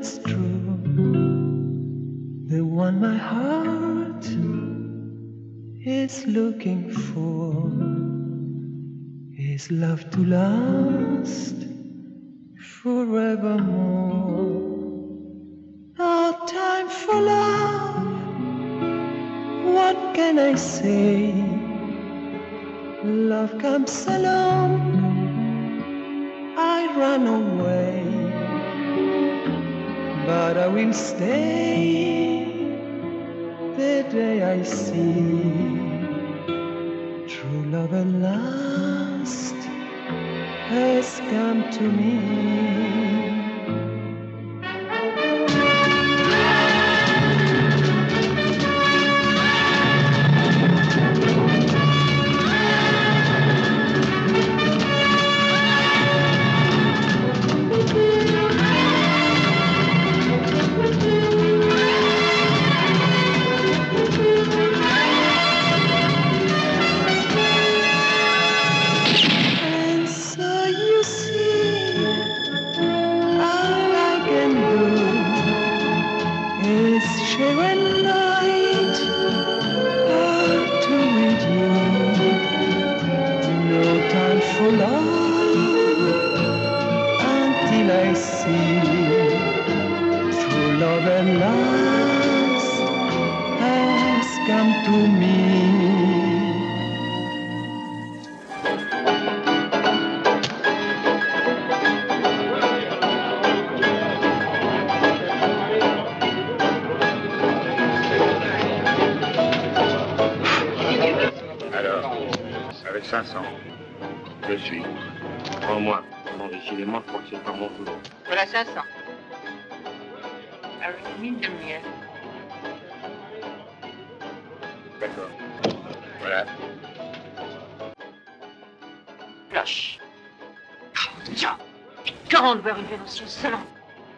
it's true. The one my heart is looking for is love to last forevermore. No time for love, what can I say? Love comes along, I run away, but I will stay the day I see true love at last has come to me. Alors, avec 500, je suis. Prends-moi. Bon, décidément, je crois que c'est pas mon boulot. Voilà 500. Avec 1000 de miel. D'accord. Voilà. Cloche. Tiens, 40 beurre une vénération seulement.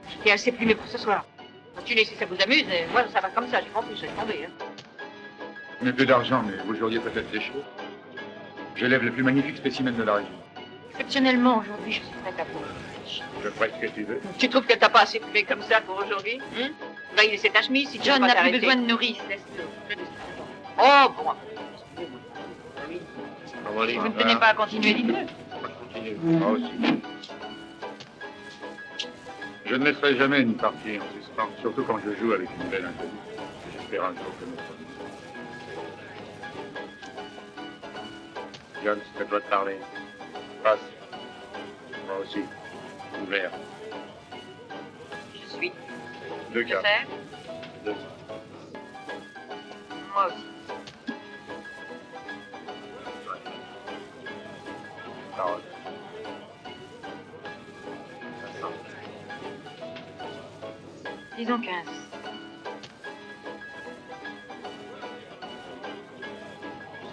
J'étais assez plumé pour ce soir. Continuez si ça vous amuse, et moi ça va comme ça, j'ai compris, je vais tomber. Hein. Je n'ai plus d'argent, mais vous joueriez peut-être des chevaux. J'élève les plus magnifiques spécimens de la région. Exceptionnellement, aujourd'hui, je suis prête à pour. Je ferai ce que tu veux. Tu trouves que t'as pas assez plumé comme ça pour aujourd'hui Va y laisser ta chemise si tu John veux pas n'a plus t'arrêter. besoin de nourrice, laisse-le. Oh, bon. Si vous ne tenez pas à continuer, dites-le. Moi, je continue. Moi aussi. Je ne laisserai jamais une partie en suspens, surtout quand je joue avec une belle inconnue. J'espère un jour connaître. John, c'est à toi de parler. Passe. Moi aussi. Ouvert. Je suis. Deux Je cas. sais. Deux. Moi aussi. Parole. Disons 15.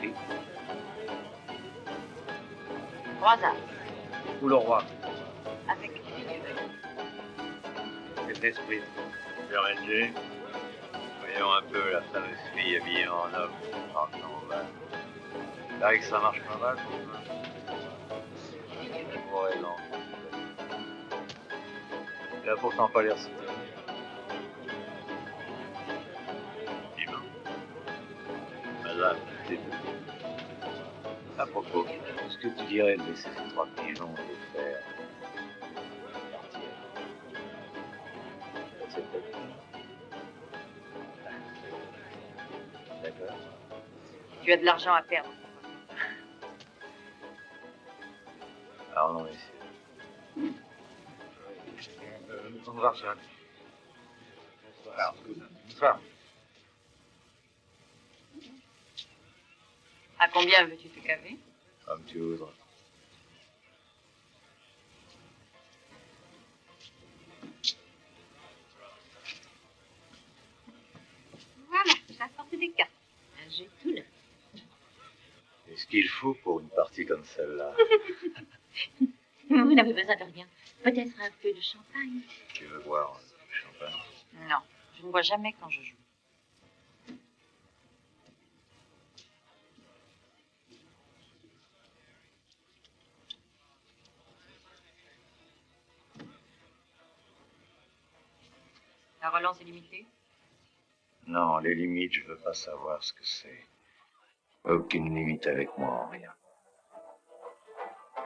Si. 3 ans. Ou le roi. Avec Cet esprit. Bérenger, voyons un peu la fameuse fille habillée en homme, rentrant au bal. C'est vrai que ça marche pas mal pour toi. Ouais, non. Il a pourtant pas l'air si terrible. Dis-moi. Madame, c'est tout. À propos, est-ce que tu dirais de laisser ces 3 pigeons et de faire partir? C'est peut-être. D'accord. Tu as de l'argent à perdre. Alors non, messieurs. Bonsoir, John. Bonsoir. À combien veux-tu te caver? Comme tu voudras. Voilà, j'apporte des cartes. J'ai tout neuf. Et ce qu'il faut pour une partie comme celle-là. Vous n'avez besoin de rien. Peut-être un peu de champagne. Tu veux boire du champagne? Non, je ne bois jamais quand je joue. La relance est limitée? Non, les limites, je veux pas savoir ce que c'est. Aucune limite avec moi en rien.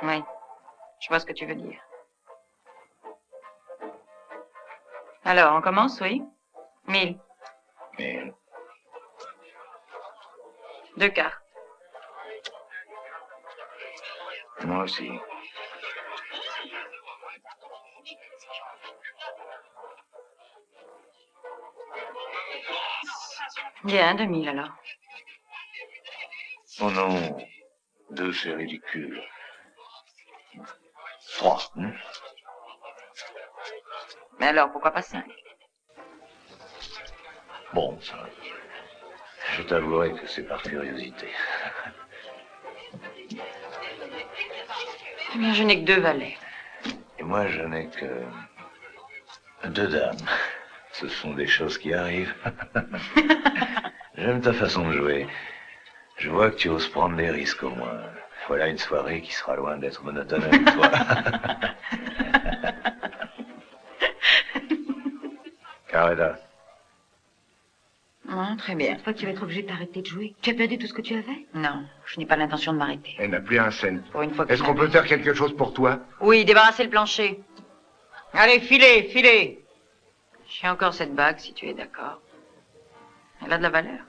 Oui, je vois ce que tu veux dire. Alors, on commence, oui? 1000. Mais 2 cartes. moi aussi. Bien, 2000 alors. Oh non, 2 c'est ridicule. 3. Mais alors, pourquoi pas 5? Bon, ça. Je t'avouerai que c'est par curiosité. Eh bien, je n'ai que 2 valets. Et moi, je n'ai que 2 dames. Ce sont des choses qui arrivent. J'aime ta façon de jouer. Je vois que tu oses prendre des risques au moins. Voilà une soirée qui sera loin d'être monotone avec toi. Carreda. Oh, très bien. Cette fois, tu vas être obligé d'arrêter de jouer. Tu as perdu tout ce que tu avais? Non, je n'ai pas l'intention de m'arrêter. Elle n'a plus un cent. Pour une fois que Est-ce qu'on peut faire quelque chose pour toi? Oui, débarrasser le plancher. Allez, filez, filez. J'ai encore cette bague, si tu es d'accord. Elle a de la valeur.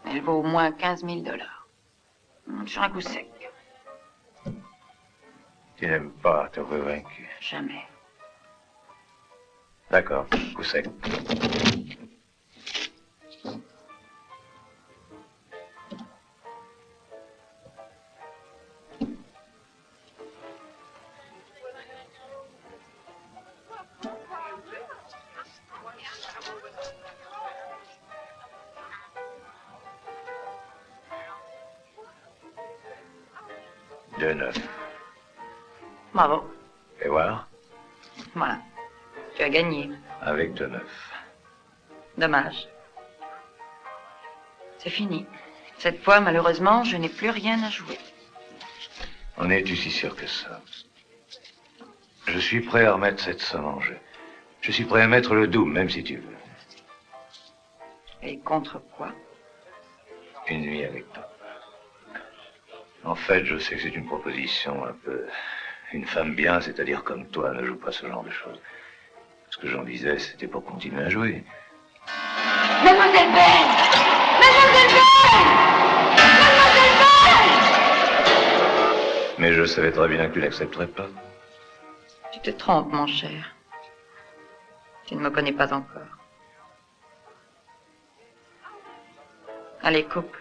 Elle vaut au moins 15 000 $. Sur un coup sec. Tu n'aimes pas te vaincu. Jamais. D'accord, coup sec. De 9. Bravo. Fais voir. Voilà. Tu as gagné. Avec 2 9. Dommage. C'est fini. Cette fois, malheureusement, je n'ai plus rien à jouer. En es-tu si sûr que ça? Je suis prêt à remettre cette somme en jeu. Je suis prêt à mettre le double, même si tu veux. Et contre quoi? Une nuit avec toi. En fait, je sais que c'est une proposition un peu... Une femme bien, c'est-à-dire comme toi, ne joue pas ce genre de choses. Ce que j'en disais, c'était pour continuer à jouer. Mademoiselle Belle! Mademoiselle Belle! Mademoiselle Belle! Mais je savais très bien que tu n'accepterais pas. Tu te trompes, mon cher. Tu ne me connais pas encore. Allez, coupe.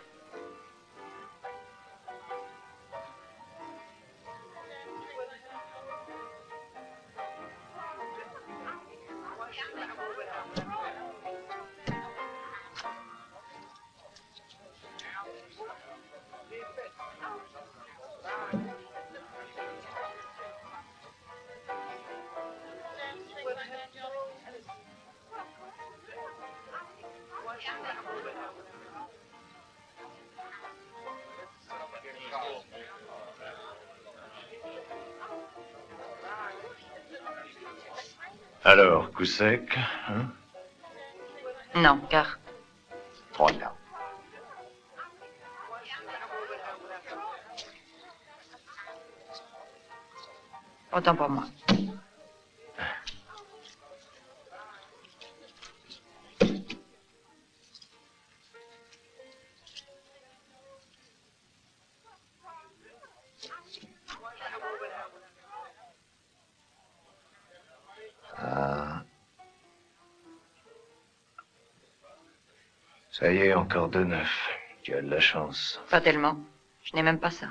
Alors, coup sec, hein? Non, car 3 là. autant pour moi. Ah. Ça y est, encore 2 9. Tu as de la chance. Pas tellement. Je n'ai même pas ça.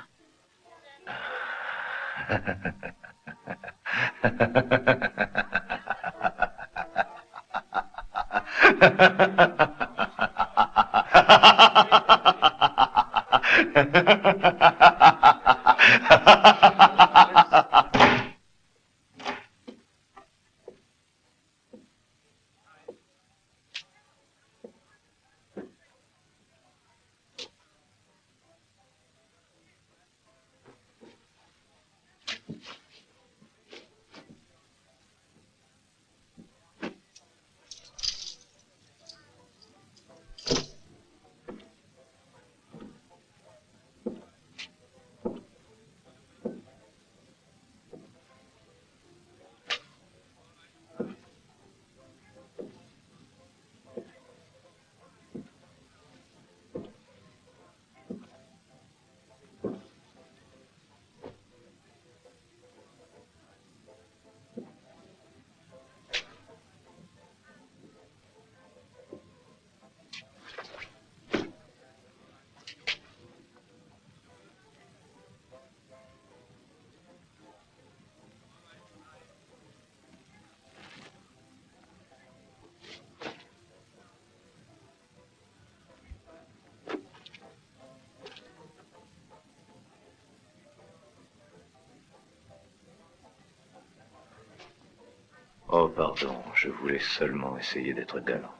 Oh, pardon, je voulais seulement essayer d'être galant.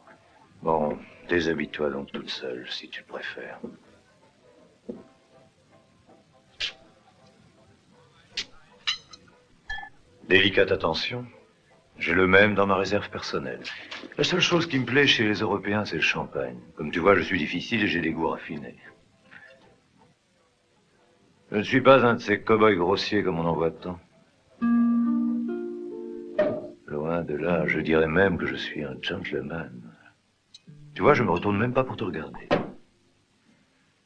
Bon, déshabille-toi donc toute seule, si tu le préfères. Délicate attention. J'ai le même dans ma réserve personnelle. La seule chose qui me plaît chez les Européens, c'est le champagne. Comme tu vois, je suis difficile et j'ai des goûts raffinés. Je ne suis pas un de ces cow-boys grossiers comme on en voit tant. Loin de là, je dirais même que je suis un gentleman. Tu vois, je me retourne même pas pour te regarder.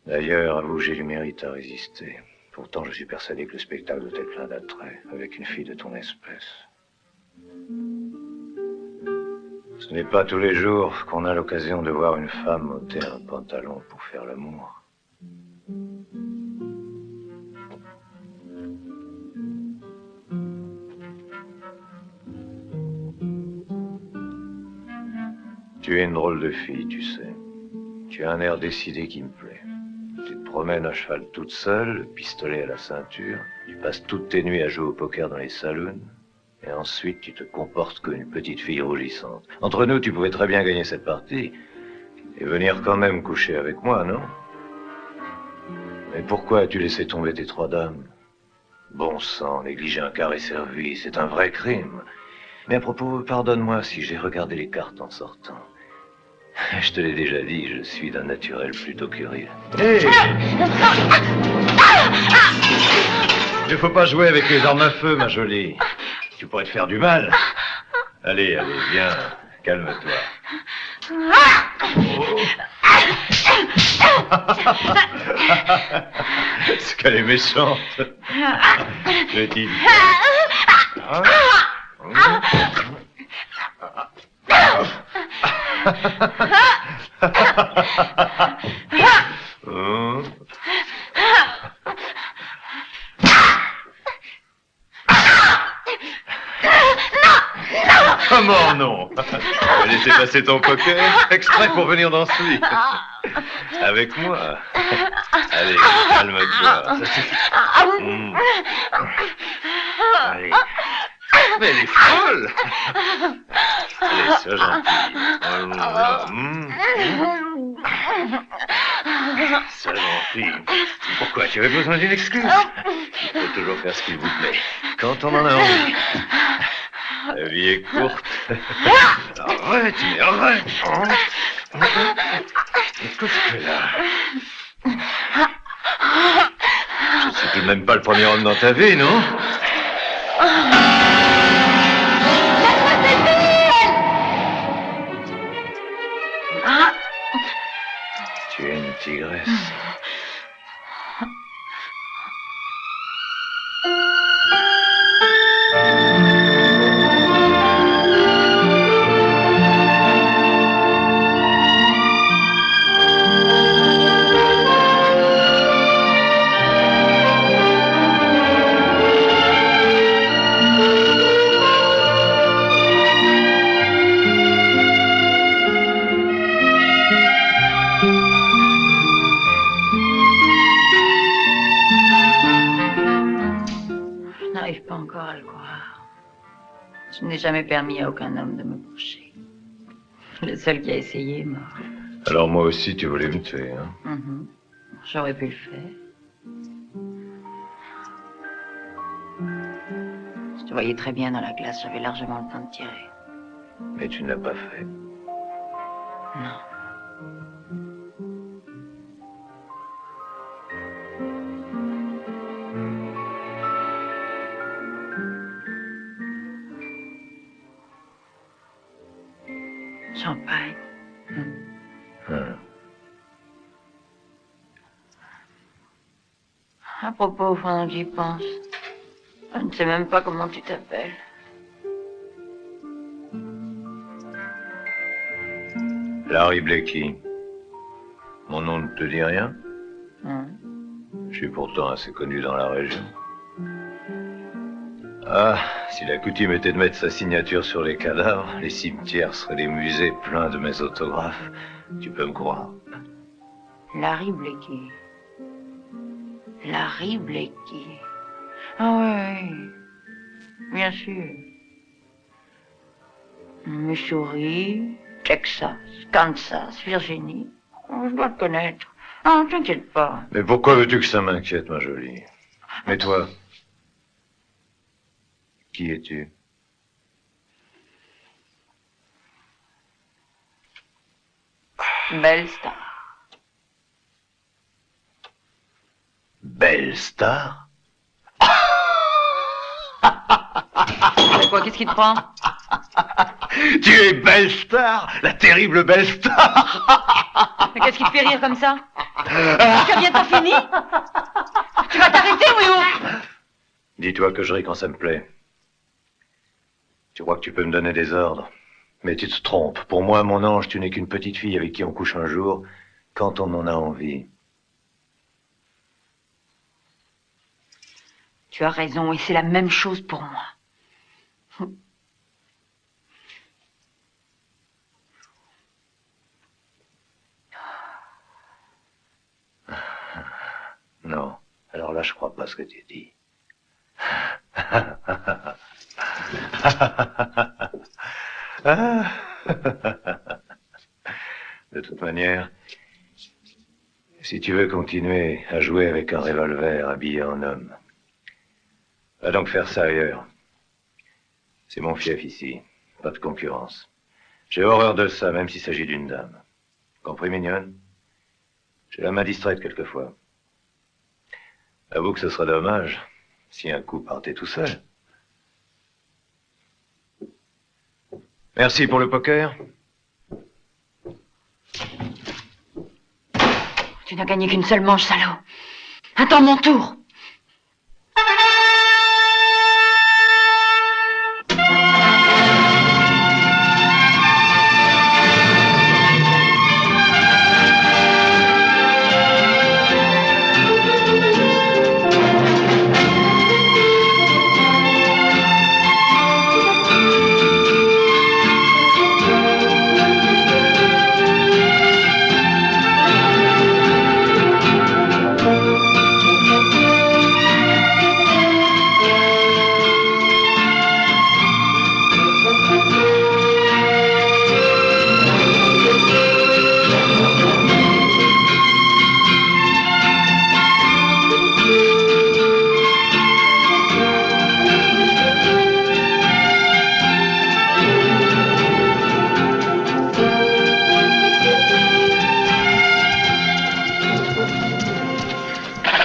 D'ailleurs, avoue, j'ai du mérite à résister. Pourtant, je suis persuadé que le spectacle doit être plein d'attrait, avec une fille de ton espèce. Ce n'est pas tous les jours qu'on a l'occasion de voir une femme ôter un pantalon pour faire l'amour. Tu es une drôle de fille, tu sais. Tu as un air décidé qui me plaît. Tu te promènes à cheval toute seule, le pistolet à la ceinture. Tu passes toutes tes nuits à jouer au poker dans les saloons. Et ensuite, tu te comportes comme une petite fille rougissante. Entre nous, tu pouvais très bien gagner cette partie. Et venir quand même coucher avec moi, non? Mais pourquoi as-tu laissé tomber tes 3 dames? Bon sang, négliger un carré servi, c'est un vrai crime. Mais à propos, pardonne-moi si j'ai regardé les cartes en sortant. Je te l'ai déjà dit, je suis d'un naturel plutôt curieux. Hé! Il ne faut pas jouer avec les armes à feu, ma jolie. Tu pourrais te faire du mal. Allez, allez, viens, calme-toi. Oh. C'est qu'elle est méchante. Petite. Comment non? Tu vas laisser passer ton poker exprès pour venir dans ce lit. Avec moi. Allez, calme-toi. Ça suffit. Allez. Mais elle est folle. Allez, sois gentille. Sois gentille. Pourquoi? Tu avais besoin d'une excuse? Il faut toujours faire ce qu'il vous plaît. Quand on en a envie. La vie est courte. Arrête, mais arrête. Qu'est-ce que tu fais là? Je ne suis tout de même pas le premier homme dans ta vie, non? Tu es une tigresse. Je n'ai jamais permis à aucun homme de me coucher. Le seul qui a essayé est mort. Alors moi aussi, tu voulais me tuer, hein? J'aurais pu le faire. Je te voyais très bien dans la glace, j'avais largement le temps de tirer. Mais tu ne l'as pas fait. Non. Champagne. À propos, pendant que j'y pense, je ne sais même pas comment tu t'appelles. Larry Blakey. Mon nom ne te dit rien? Je suis pourtant assez connu dans la région. Ah, si la coutume était de mettre sa signature sur les cadavres, les cimetières seraient des musées pleins de mes autographes. Tu peux me croire. Larry Blakey. Larry Blakey. Ah oui, bien sûr. Missouri, Texas, Kansas, Virginie. Oh, je dois te connaître. Ah, t'inquiète pas. Mais pourquoi veux-tu que ça m'inquiète, ma jolie? Mais toi, qui es-tu? Belle star. Belle star? C'est quoi, qu'est-ce qui te prend? Tu es Belle Star, la terrible Belle Star. Mais qu'est-ce qui te fait rire comme ça? Tu as bientôt fini? Tu vas t'arrêter, oui ou? Dis-toi que je ris quand ça me plaît. Tu crois que tu peux me donner des ordres, mais tu te trompes. Pour moi, mon ange, tu n'es qu'une petite fille avec qui on couche un jour, quand on en a envie. Tu as raison, et c'est la même chose pour moi. Non, alors là, je crois pas ce que tu dis. De toute manière, si tu veux continuer à jouer avec un revolver habillé en homme, va donc faire ça ailleurs. C'est mon fief ici, pas de concurrence. J'ai horreur de ça, même s'il s'agit d'une dame. Compris, mignonne? J'ai la main distraite quelquefois. Avoue que ce serait dommage si un coup partait tout seul. Merci pour le poker. Tu n'as gagné qu'une seule manche, salaud. Attends mon tour.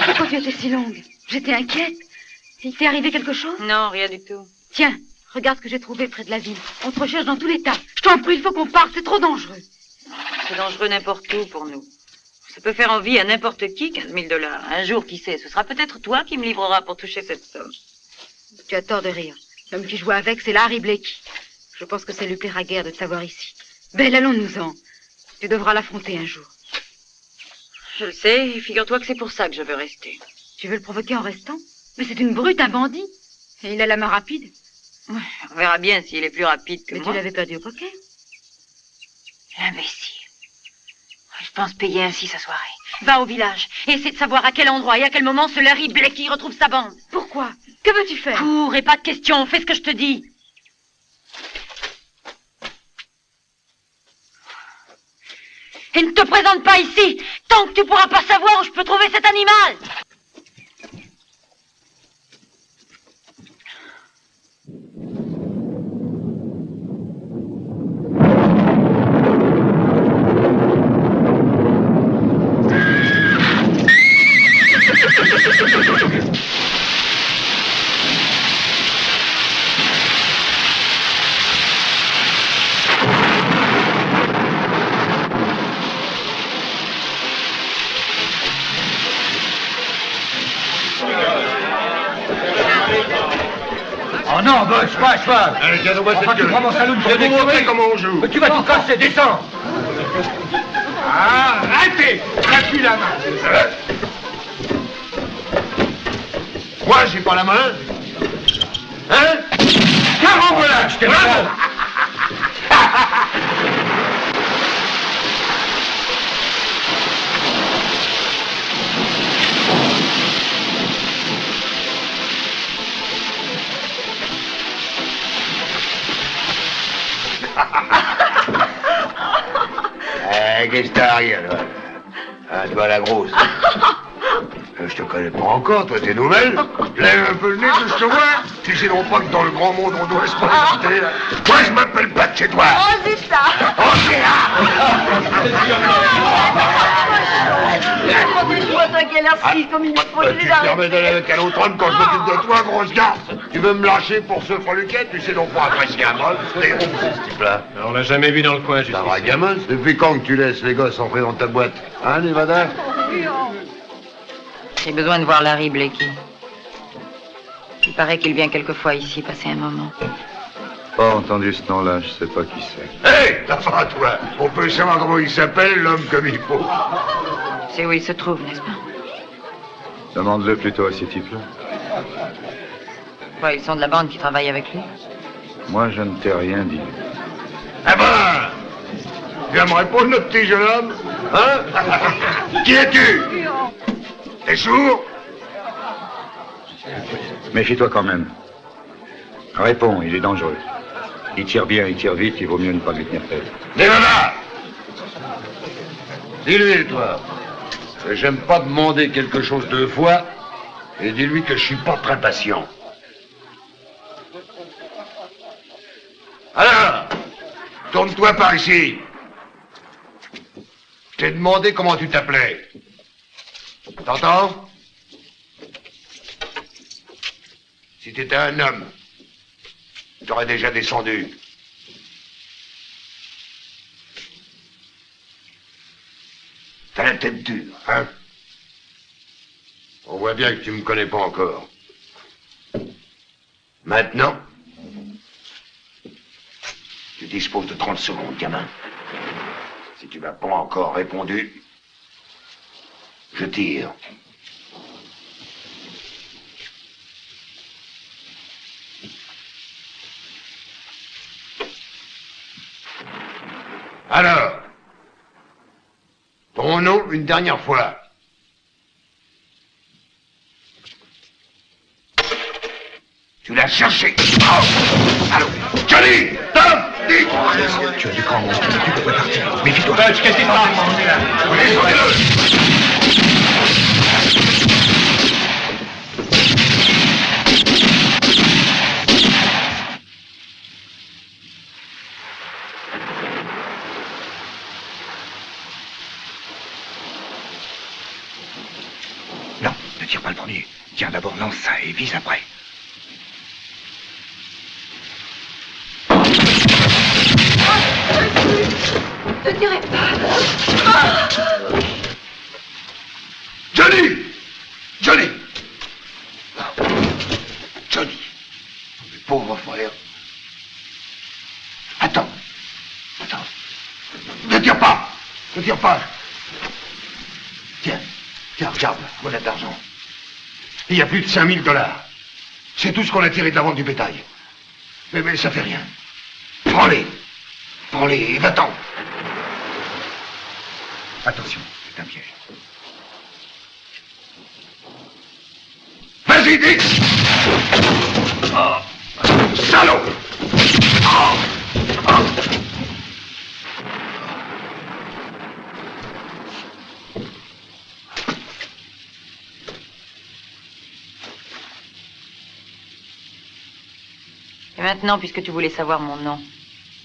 Pourquoi tu étais si longue? J'étais inquiète. Il t'est arrivé quelque chose? Non, rien du tout. Tiens, regarde ce que j'ai trouvé près de la ville. On te recherche dans tous les tas. Je t'en prie, il faut qu'on parte, c'est trop dangereux. C'est dangereux n'importe où pour nous. Ça peut faire envie à n'importe qui, 15 000 $. Un jour, qui sait, ce sera peut-être toi qui me livreras pour toucher cette somme. Tu as tort de rire. L'homme qui joue avec, c'est Larry Blakey. Je pense que ça lui plaira guère de te savoir ici. Belle, allons-nous-en. Tu devras l'affronter un jour. Je le sais, et figure-toi que c'est pour ça que je veux rester. Tu veux le provoquer en restant? Mais c'est une brute, un bandit. Et il a la main rapide. Ouais, on verra bien s'il est plus rapide que Mais moi. tu l'avais perdu au poker. L'imbécile. Je pense payer ainsi sa soirée. Va au village et essaie de savoir à quel endroit et à quel moment ce Larry Blakey retrouve sa bande. Pourquoi? Que veux-tu faire? Cours et pas de questions, fais ce que je te dis. Et ne te présente pas ici tant que tu pourras pas savoir où je peux trouver cet animal. Oh non, boss, pas cheval. Allez, tiens, donne-moi Enfin, cette tu gueule. prends mon saloon pour Je vais des vous montrer conneries. comment on joue. Mais tu vas tout casser, descends. Arrêtez! Lâche-lui la main. Moi, j'ai pas la main. Hein? Car voilà, je t'ai Bravo! qu'est-ce que t'as à rire, toi? Ah, toi, la grosse. Je te connais pas encore, toi, t'es nouvelle. Lève un peu le nez que je te vois. Tu sais non pas que dans le grand monde, on doit se présenter, là. Moi, je m'appelle pas de chez toi. Oh, c'est ça. Oh, c'est là. Protège-moi, toi qui as l'air si comme il faut Tu te permets d'aller avec un autre homme quand je m'occupe de toi, grosse garce. Tu veux me lâcher pour ce freluquet? Tu sais donc pas apprécier un mol. T'es où, ce type-là? On l'a jamais vu dans le coin, T'es un vrai gamin. Depuis quand que tu laisses les gosses entrer dans ta boîte? Hein, Nevada? J'ai besoin de voir Larry Blakey. Il paraît qu'il vient quelquefois ici passer un moment. Pas entendu ce nom-là, je sais pas qui c'est. Hé, enfin, toi, on peut savoir comment il s'appelle, l'homme comme il faut. C'est où il se trouve, n'est-ce pas? Demande-le plutôt à ces types-là. Quoi, ils sont de la bande qui travaille avec lui? Moi, je ne t'ai rien dit. Eh ben, tu vas me répondre, notre petit jeune homme? Hein? Qui es-tu? T'es sourd? Méfie-toi quand même. Réponds, il est dangereux. Il tire bien, il tire vite, il vaut mieux ne pas lui tenir tête. Nevada! Dis-lui, toi, que j'aime pas demander quelque chose deux fois, et dis-lui que je suis pas très patient. Alors, tourne-toi par ici. Je t'ai demandé comment tu t'appelais. T'entends? Si t'étais un homme, t'aurais déjà descendu. T'as la tête dure, hein? On voit bien que tu me connais pas encore. Maintenant, tu disposes de 30 secondes, gamin. Si tu m'as pas encore répondu, je tire. Alors, ton nom une dernière fois. Tu l'as cherché. Oh. Allô, Johnny, Tom, Dick. Tu as du cran, tu peux pas partir. Méfie-toi. Butch, qu'est-ce qui se passe? Oui, sortez-le. Non, ne tire pas le premier. Tiens, d'abord lance ça et vise après. Ne tirez pas. Johnny! Johnny! Johnny! Mes pauvres frères. Attends. Attends. Ne tire pas! Ne tire pas! Tiens. Tiens, regarde, voilà de l'argent. Il y a plus de 5000 $. C'est tout ce qu'on a tiré de la vente du bétail. Mais ça fait rien. Prends-les. Prends-les et va-t'en. Attention, c'est un piège. Vas-y, Dick! Oh. Salaud! Oh. Oh. Et maintenant, puisque tu voulais savoir mon nom,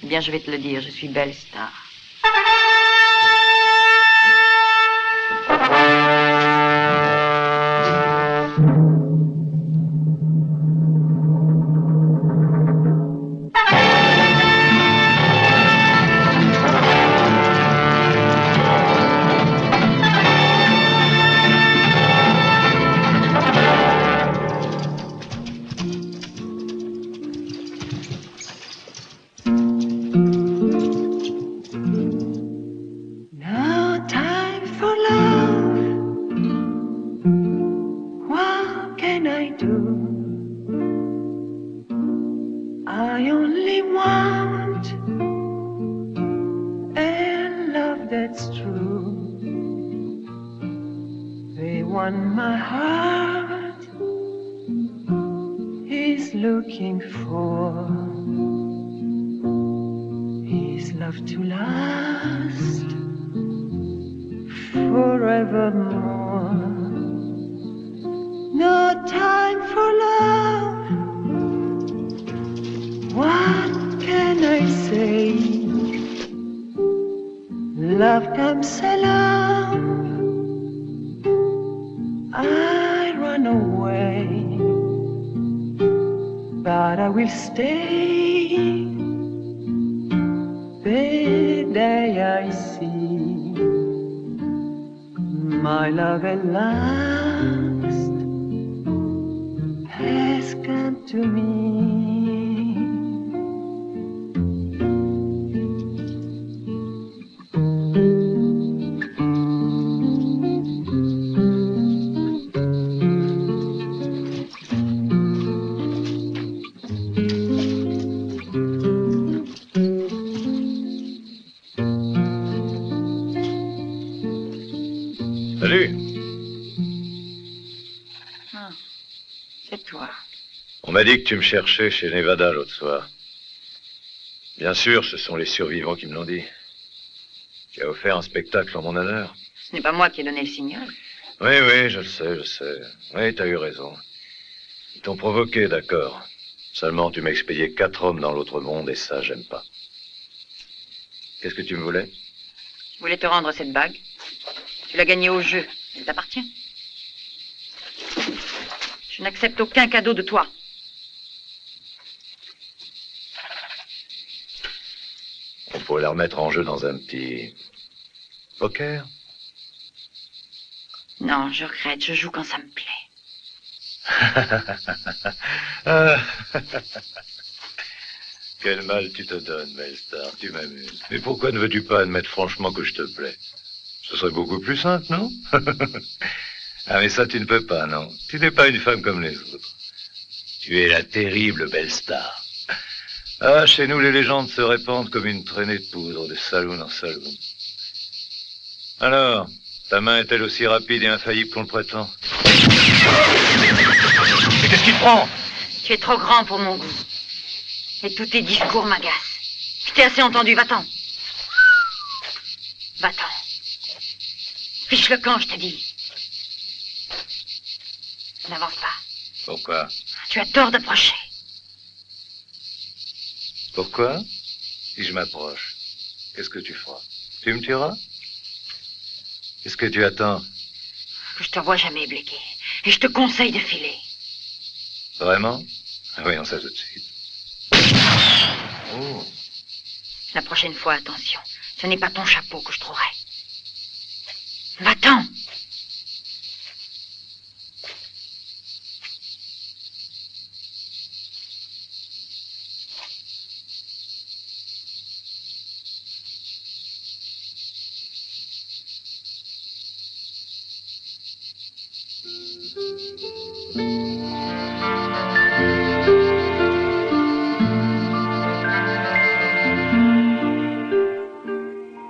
eh bien, je vais te le dire, je suis Belle Star. No time for love. What can I do? I only want a love that's true. The one my heart is looking for is love to last forevermore. No time for love. What can I say? Love comes along. I run away, but I will stay the day I see my love at last has come to me. Salut. Ah, c'est toi. On m'a dit que tu me cherchais chez Nevada l'autre soir. Bien sûr, ce sont les survivants qui me l'ont dit. Tu as offert un spectacle en mon honneur. Ce n'est pas moi qui ai donné le signal. Oui, je le sais, je sais. Oui, t'as eu raison. Ils t'ont provoqué, d'accord. Seulement, tu m'as expédié 4 hommes dans l'autre monde et ça, j'aime pas. Qu'est-ce que tu me voulais? Je voulais te rendre cette bague. Tu l'as gagnée au jeu. Elle t'appartient. Je n'accepte aucun cadeau de toi. On pourrait la remettre en jeu dans un petit... poker? Non, je regrette. Je joue quand ça me plaît. Quel mal tu te donnes, belle star, tu m'amuses. Mais pourquoi ne veux-tu pas admettre franchement que je te plais? Ce serait beaucoup plus simple, non? Ah, mais ça, tu ne peux pas, non. Tu n'es pas une femme comme les autres. Tu es la terrible belle star. Ah, chez nous, les légendes se répandent comme une traînée de poudre, de saloon en saloon. Alors, ta main est-elle aussi rapide et infaillible qu'on le prétend? Mais qu'est-ce qui te prend? Tu es trop grand pour mon goût. Et tous tes discours m'agacent. Je t'ai assez entendu, va-t'en. Va-t'en. Fiche le camp, je te dis. N'avance pas. Pourquoi? Tu as tort d'approcher. Pourquoi? Si je m'approche, qu'est-ce que tu feras? Tu me tueras? Qu'est-ce que tu attends? Que je te vois jamais, Blakey. Et je te conseille de filer. Vraiment? Voyons ça tout de suite. Oh. La prochaine fois, attention. Ce n'est pas ton chapeau que je trouverai. Va-t'en!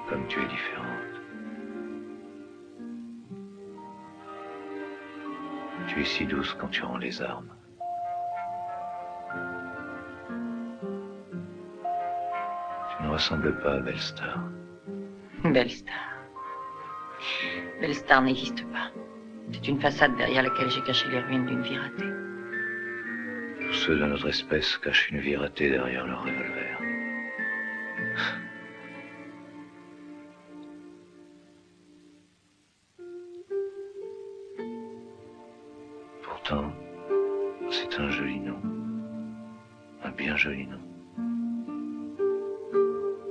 Comme tu es différente. Tu es si douce quand tu rends les armes. Tu ne ressembles pas à Belle Star. Belle star. Belle star n'existe pas. C'est une façade derrière laquelle j'ai caché les ruines d'une vie ratée. Ceux de notre espèce cachent une vie ratée derrière leur revolver. Pourtant, c'est un joli nom. Un bien joli nom.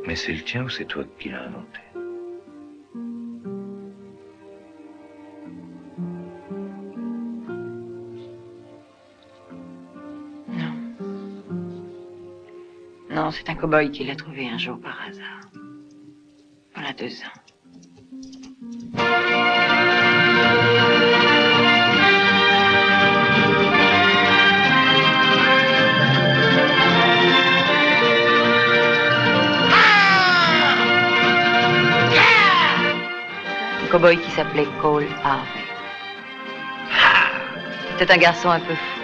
Mais c'est le tien ou c'est toi qui l'as inventé? Non. Non, c'est un cow-boy qui l'a trouvé un jour par hasard. Voilà 2 ans. Un cow-boy qui s'appelait Cole Harvey. C'était un garçon un peu fou,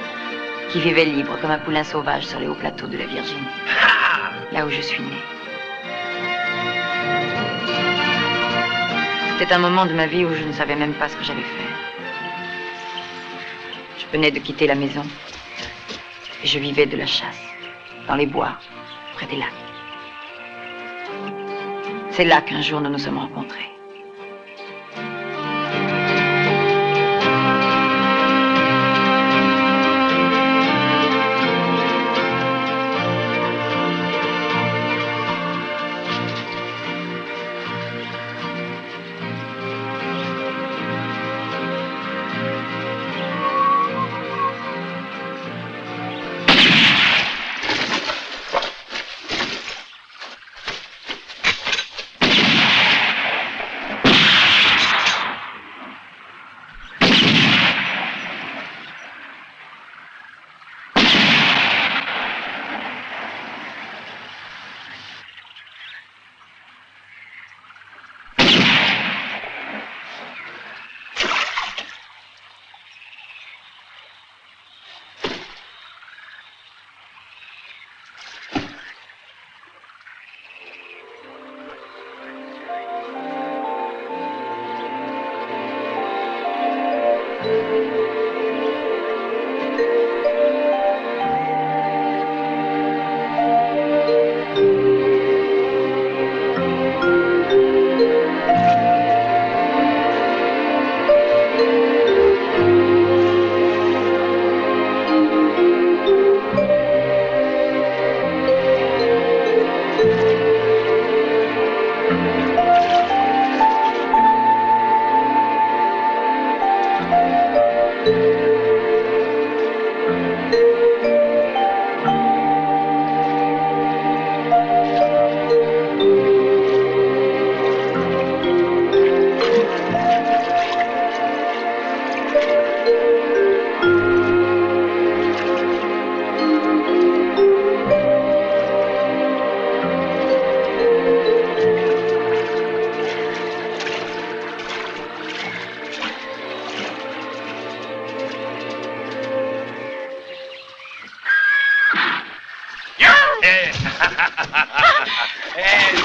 qui vivait libre comme un poulain sauvage sur les hauts plateaux de la Virginie, là où je suis né. C'était un moment de ma vie où je ne savais même pas ce que j'allais faire. Je venais de quitter la maison et je vivais de la chasse, dans les bois, près des lacs. C'est là qu'un jour nous nous sommes rencontrés.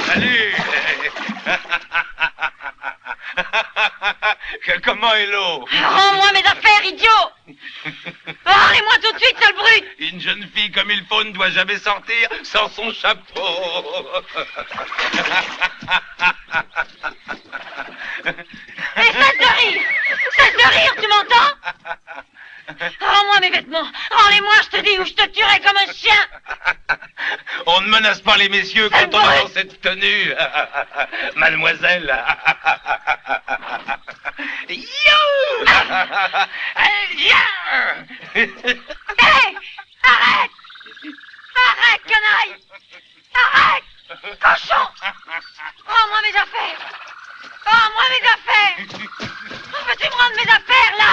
Salut. Comment est l'eau? Rends-moi mes affaires, idiot! Parlez-moi tout de suite, sale brute! Une jeune fille comme il faut ne doit jamais sortir sans son chapeau. Et cesse de rire! Cesse de rire, tu m'entends? Rends-moi mes vêtements! Rends-les-moi, je te dis, ou je te tuerai comme un chien! On ne menace pas les messieurs quand on est dans cette tenue. Mademoiselle. Yo! Hé! Arrête! Arrête, canaille! Arrête! Cochon! Rends-moi mes affaires! Rends-moi mes affaires! Peux-tu me rendre mes affaires, là?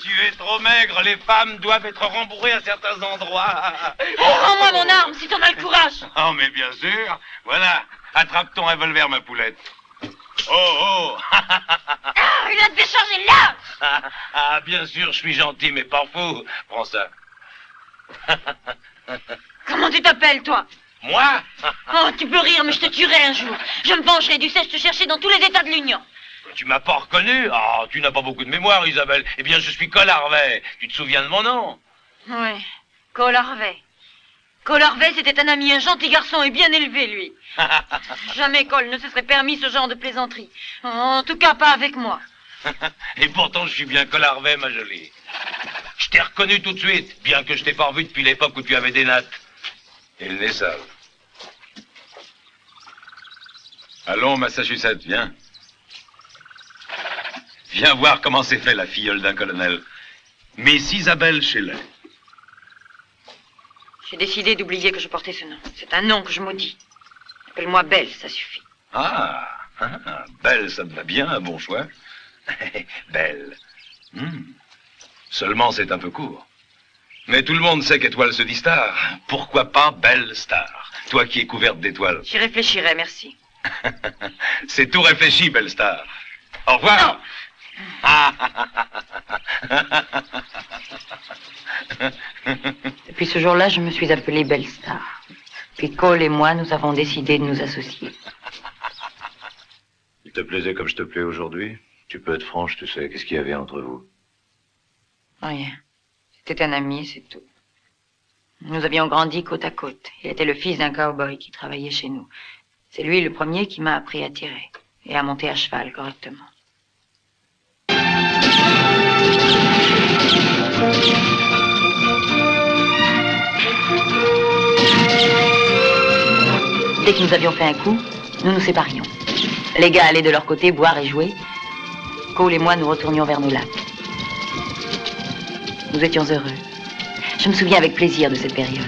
Tu es trop maigre, les femmes doivent être rembourrées à certains endroits. Rends-moi mon arme, si t'en as le courage! Oh, mais bien sûr. Voilà, attrape ton revolver, ma poulette. Oh, oh. Il a devait changer là! Ah, bien sûr, je suis gentil, mais pas fou. Prends ça. Comment tu t'appelles, toi? Moi? Oh, tu peux rire, mais je te tuerai un jour. Je me vengerai, tu sais, je te cherchais dans tous les états de l'Union. Tu m'as pas reconnu? Ah, tu n'as pas beaucoup de mémoire, Isabelle. Eh bien, je suis Cole Harvey. Tu te souviens de mon nom? Oui, Cole Harvey. Cole Harvey, c'était un ami, un gentil garçon et bien élevé, lui. Jamais Cole ne se serait permis ce genre de plaisanterie. En tout cas, pas avec moi. Et pourtant, je suis bien Cole Harvey, ma jolie. Je t'ai reconnu tout de suite, bien que je t'ai pas revu depuis l'époque où tu avais des nattes. Et le nez sale. Allons, Massachusetts, viens. Viens voir comment s'est fait la filleule d'un colonel. Miss Isabelle Shelley. J'ai décidé d'oublier que je portais ce nom. C'est un nom que je maudis. Appelle-moi Belle, ça suffit. Ah, Belle, ça me va bien, un bon choix. Belle. Seulement, c'est un peu court. Mais tout le monde sait qu'étoile se dit star. Pourquoi pas Belle Star? Toi qui es couverte d'étoiles. J'y réfléchirai, merci. C'est tout réfléchi, Belle Star. Au revoir. Non. Depuis ce jour-là, je me suis appelée Belle Star. Puis Cole et moi, nous avons décidé de nous associer. Il te plaisait comme je te plais aujourd'hui? Tu peux être franche, tu sais, qu'est-ce qu'il y avait entre vous? Rien. C'était un ami, c'est tout. Nous avions grandi côte à côte. Il était le fils d'un cow-boy qui travaillait chez nous. C'est lui le premier qui m'a appris à tirer et à monter à cheval correctement. Dès que nous avions fait un coup, nous nous séparions. Les gars allaient de leur côté boire et jouer. Cole et moi nous retournions vers nos lacs. Nous étions heureux. Je me souviens avec plaisir de cette période.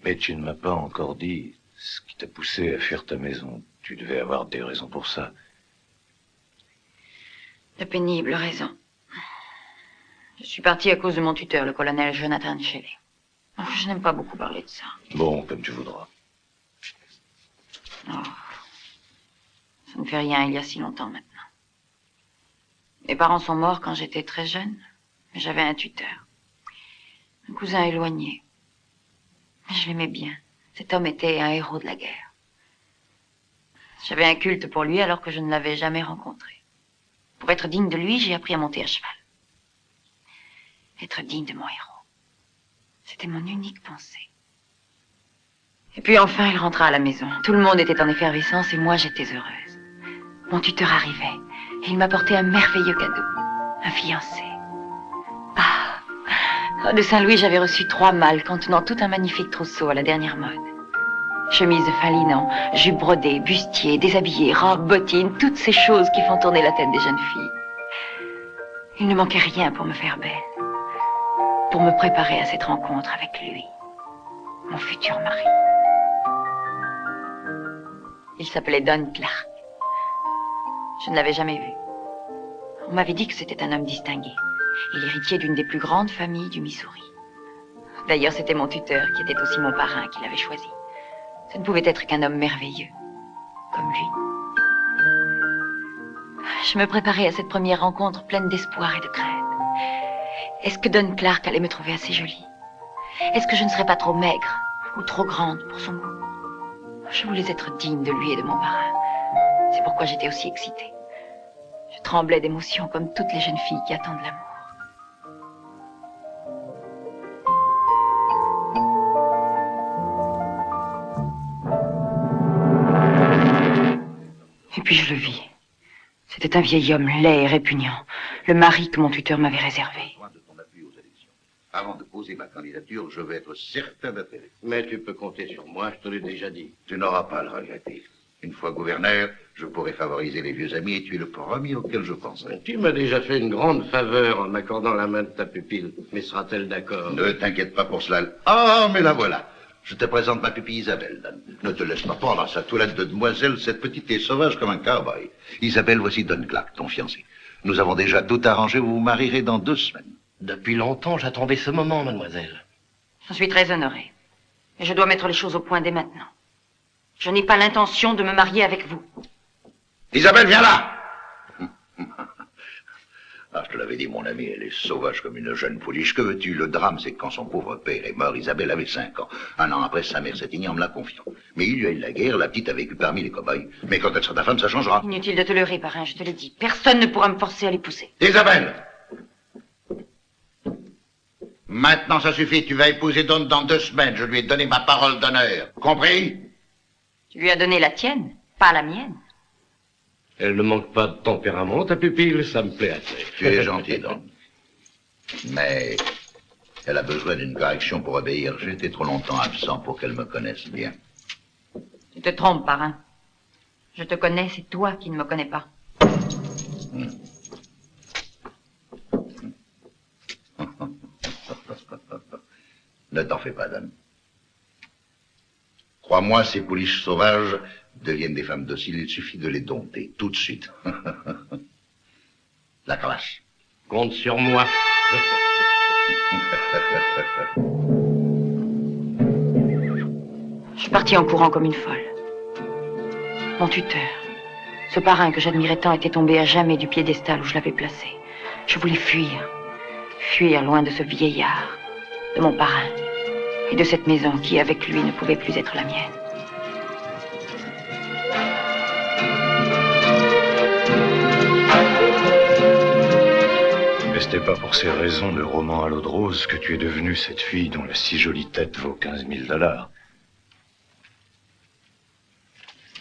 Mais tu ne m'as pas encore dit ce qui t'a poussé à fuir ta maison. Tu devais avoir des raisons pour ça. De pénibles raisons. Je suis partie à cause de mon tuteur, le colonel Jonathan Shelley. Je n'aime pas beaucoup parler de ça. Bon, comme tu voudras. Oh. Ça ne fait rien, il y a si longtemps maintenant. Mes parents sont morts quand j'étais très jeune, mais j'avais un tuteur. Un cousin éloigné. Mais je l'aimais bien. Cet homme était un héros de la guerre. J'avais un culte pour lui alors que je ne l'avais jamais rencontré. Pour être digne de lui, j'ai appris à monter à cheval. Être digne de mon héros. C'était mon unique pensée. Et puis enfin, il rentra à la maison. Tout le monde était en effervescence et moi, j'étais heureuse. Mon tuteur arrivait et il m'apportait un merveilleux cadeau. Un fiancé. Ah, de Saint-Louis, j'avais reçu 3 malles contenant tout un magnifique trousseau à la dernière mode. Chemise de fin linon, jupe brodée, bustier, déshabillé, robe, bottines, toutes ces choses qui font tourner la tête des jeunes filles. Il ne manquait rien pour me faire belle. Pour me préparer à cette rencontre avec lui, mon futur mari. Il s'appelait Don Clark. Je ne l'avais jamais vu. On m'avait dit que c'était un homme distingué et l'héritier d'une des plus grandes familles du Missouri. D'ailleurs, c'était mon tuteur qui était aussi mon parrain qui l'avait choisi. Ce ne pouvait être qu'un homme merveilleux, comme lui. Je me préparais à cette première rencontre pleine d'espoir et de crainte. Est-ce que Don Clark allait me trouver assez jolie? Est-ce que je ne serais pas trop maigre ou trop grande pour son goût? Je voulais être digne de lui et de mon parrain. C'est pourquoi j'étais aussi excitée. Je tremblais d'émotion comme toutes les jeunes filles qui attendent l'amour. Et puis je le vis. C'était un vieil homme laid et répugnant, le mari que mon tuteur m'avait réservé. Avant de poser ma candidature, je vais être certain d'être élu. Mais tu peux compter sur moi, je te l'ai déjà dit. Tu n'auras pas à le regretter. Une fois gouverneur, je pourrai favoriser les vieux amis et tu es le premier auquel je penserai. Tu m'as déjà fait une grande faveur en m'accordant la main de ta pupille. Mais sera-t-elle d'accord? Ne t'inquiète pas pour cela. Ah, mais la voilà. Je te présente ma pupille Isabelle, Dan. Ne te laisse pas prendre à sa toilette de demoiselle. Cette petite est sauvage comme un cowboy. Isabelle, voici Don Clark, ton fiancé. Nous avons déjà tout arrangé. Vous vous marierez dans 2 semaines. Depuis longtemps, j'attendais ce moment, mademoiselle. J'en suis très honorée. Et je dois mettre les choses au point dès maintenant. Je n'ai pas l'intention de me marier avec vous. Isabelle, viens là! Ah, je te l'avais dit, mon ami, elle est sauvage comme une jeune pouliche. Que veux-tu? Le drame, c'est que quand son pauvre père est mort, Isabelle avait 5 ans. 1 an après, sa mère s'est ignée en me la confiant. Mais il y a eu la guerre, la petite a vécu parmi les cow-boys. Mais quand elle sera ta femme, ça changera. Inutile de te leurrer, parrain, je te l'ai dit. Personne ne pourra me forcer à l'épouser. Isabelle! Maintenant, ça suffit. Tu vas épouser Don dans 2 semaines. Je lui ai donné ma parole d'honneur. Compris? Tu lui as donné la tienne, pas la mienne. Elle ne manque pas de tempérament, ta pupille, ça me plaît assez. Tu es gentil, Don. Mais elle a besoin d'une correction pour obéir. J'ai été trop longtemps absent pour qu'elle me connaisse bien. Tu te trompes, parrain. Je te connais, c'est toi qui ne me connais pas. Ne t'en fais pas, Dan. Crois-moi, ces pouliches sauvages deviennent des femmes dociles. Il suffit de les dompter, tout de suite. La classe. Compte sur moi. Je suis partie en courant comme une folle. Mon tuteur, ce parrain que j'admirais tant, était tombé à jamais du piédestal où je l'avais placé. Je voulais fuir. Fuir loin de ce vieillard, de mon parrain. Et de cette maison qui, avec lui, ne pouvait plus être la mienne. Mais c'était pas pour ces raisons de roman à l'eau de rose que tu es devenue cette fille dont la si jolie tête vaut 15 000 $.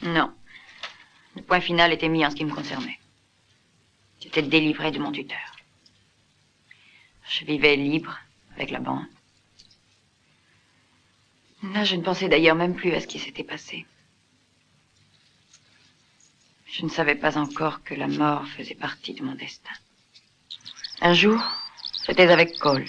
Non. Le point final était mis en ce qui me concernait. J'étais délivrée de mon tuteur. Je vivais libre avec la bande. Là, je ne pensais d'ailleurs même plus à ce qui s'était passé. Je ne savais pas encore que la mort faisait partie de mon destin. Un jour, j'étais avec Cole.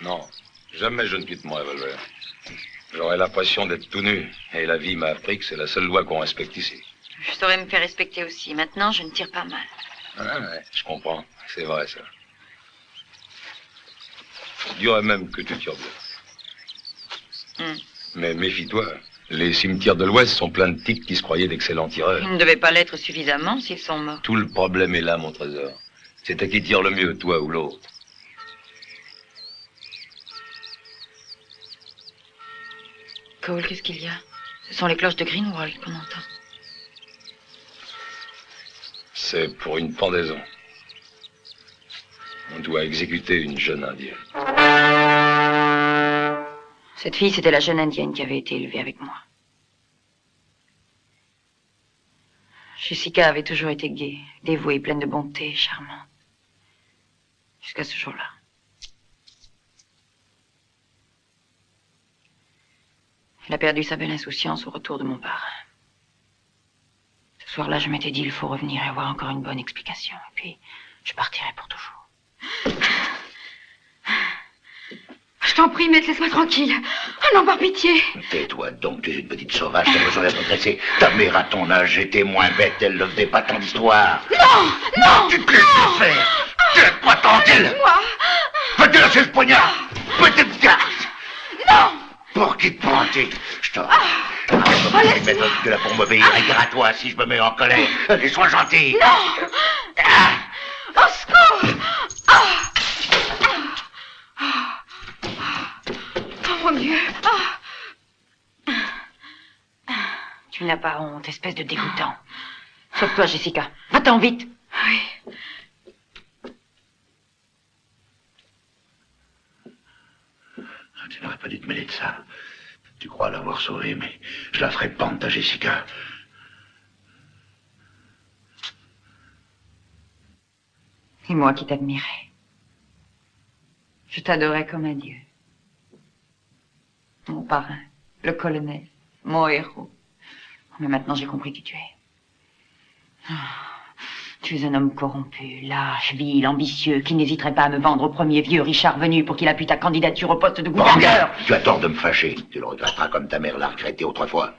Non, jamais je ne quitte mon revolver. J'aurais l'impression d'être tout nu. Et la vie m'a appris que c'est la seule loi qu'on respecte ici. Je saurais me faire respecter aussi. Maintenant, je ne tire pas mal. Ah ouais, je comprends. C'est vrai, ça. Je dirais même que tu tires bien. Mais méfie-toi. Les cimetières de l'Ouest sont pleins de types qui se croyaient d'excellents tireurs. Ils ne devaient pas l'être suffisamment s'ils sont morts. Tout le problème est là, mon trésor. C'est à qui tire le mieux, toi ou l'autre. Cole, qu'est-ce qu'il y a? Ce sont les cloches de Greenwald qu'on entend. C'est pour une pendaison. On doit exécuter une jeune indienne. Cette fille, c'était la jeune indienne qui avait été élevée avec moi. Jessica avait toujours été gaie, dévouée, pleine de bonté, charmante. Jusqu'à ce jour-là. Elle a perdu sa belle insouciance au retour de mon parrain. Ce soir-là, je m'étais dit, il faut revenir et avoir encore une bonne explication. Et puis, je partirai pour toujours. Je t'en prie, maître, laisse-moi tranquille. Oh non, par pitié. Tais-toi donc, tu es une petite sauvage, t'as besoin d'être dressée. Ta mère, à ton âge, était moins bête, elle ne faisait pas tant d'histoire. Non, non. Tu te laisses faire. Tu n'es pas tranquille. Moi. Peux-tu lâcher ce poignard? Petite garce. Non. Pour qui te prends-tu? Je t'en... Je vais mettre de là pour m'obéir. Et gare à toi si je me mets en colère. Et sois gentil. Non. Au secours. Oh mon Dieu. Tu n'as pas honte, espèce de dégoûtant. Sauve-toi, Jessica. Va-t'en vite. Oui. Tu n'aurais pas dû te mêler de ça. Tu crois l'avoir sauvée, mais je la ferai pendre, ta Jessica. C'est moi qui t'admirais. Je t'adorais comme un dieu. Mon parrain, le colonel, mon héros. Mais maintenant j'ai compris qui tu es. Tu es un homme corrompu, lâche, vil, ambitieux, qui n'hésiterait pas à me vendre au premier vieux Richard venu pour qu'il appuie ta candidature au poste de gouverneur. Tu as tort de me fâcher. Tu le regretteras comme ta mère l'a regretté autrefois.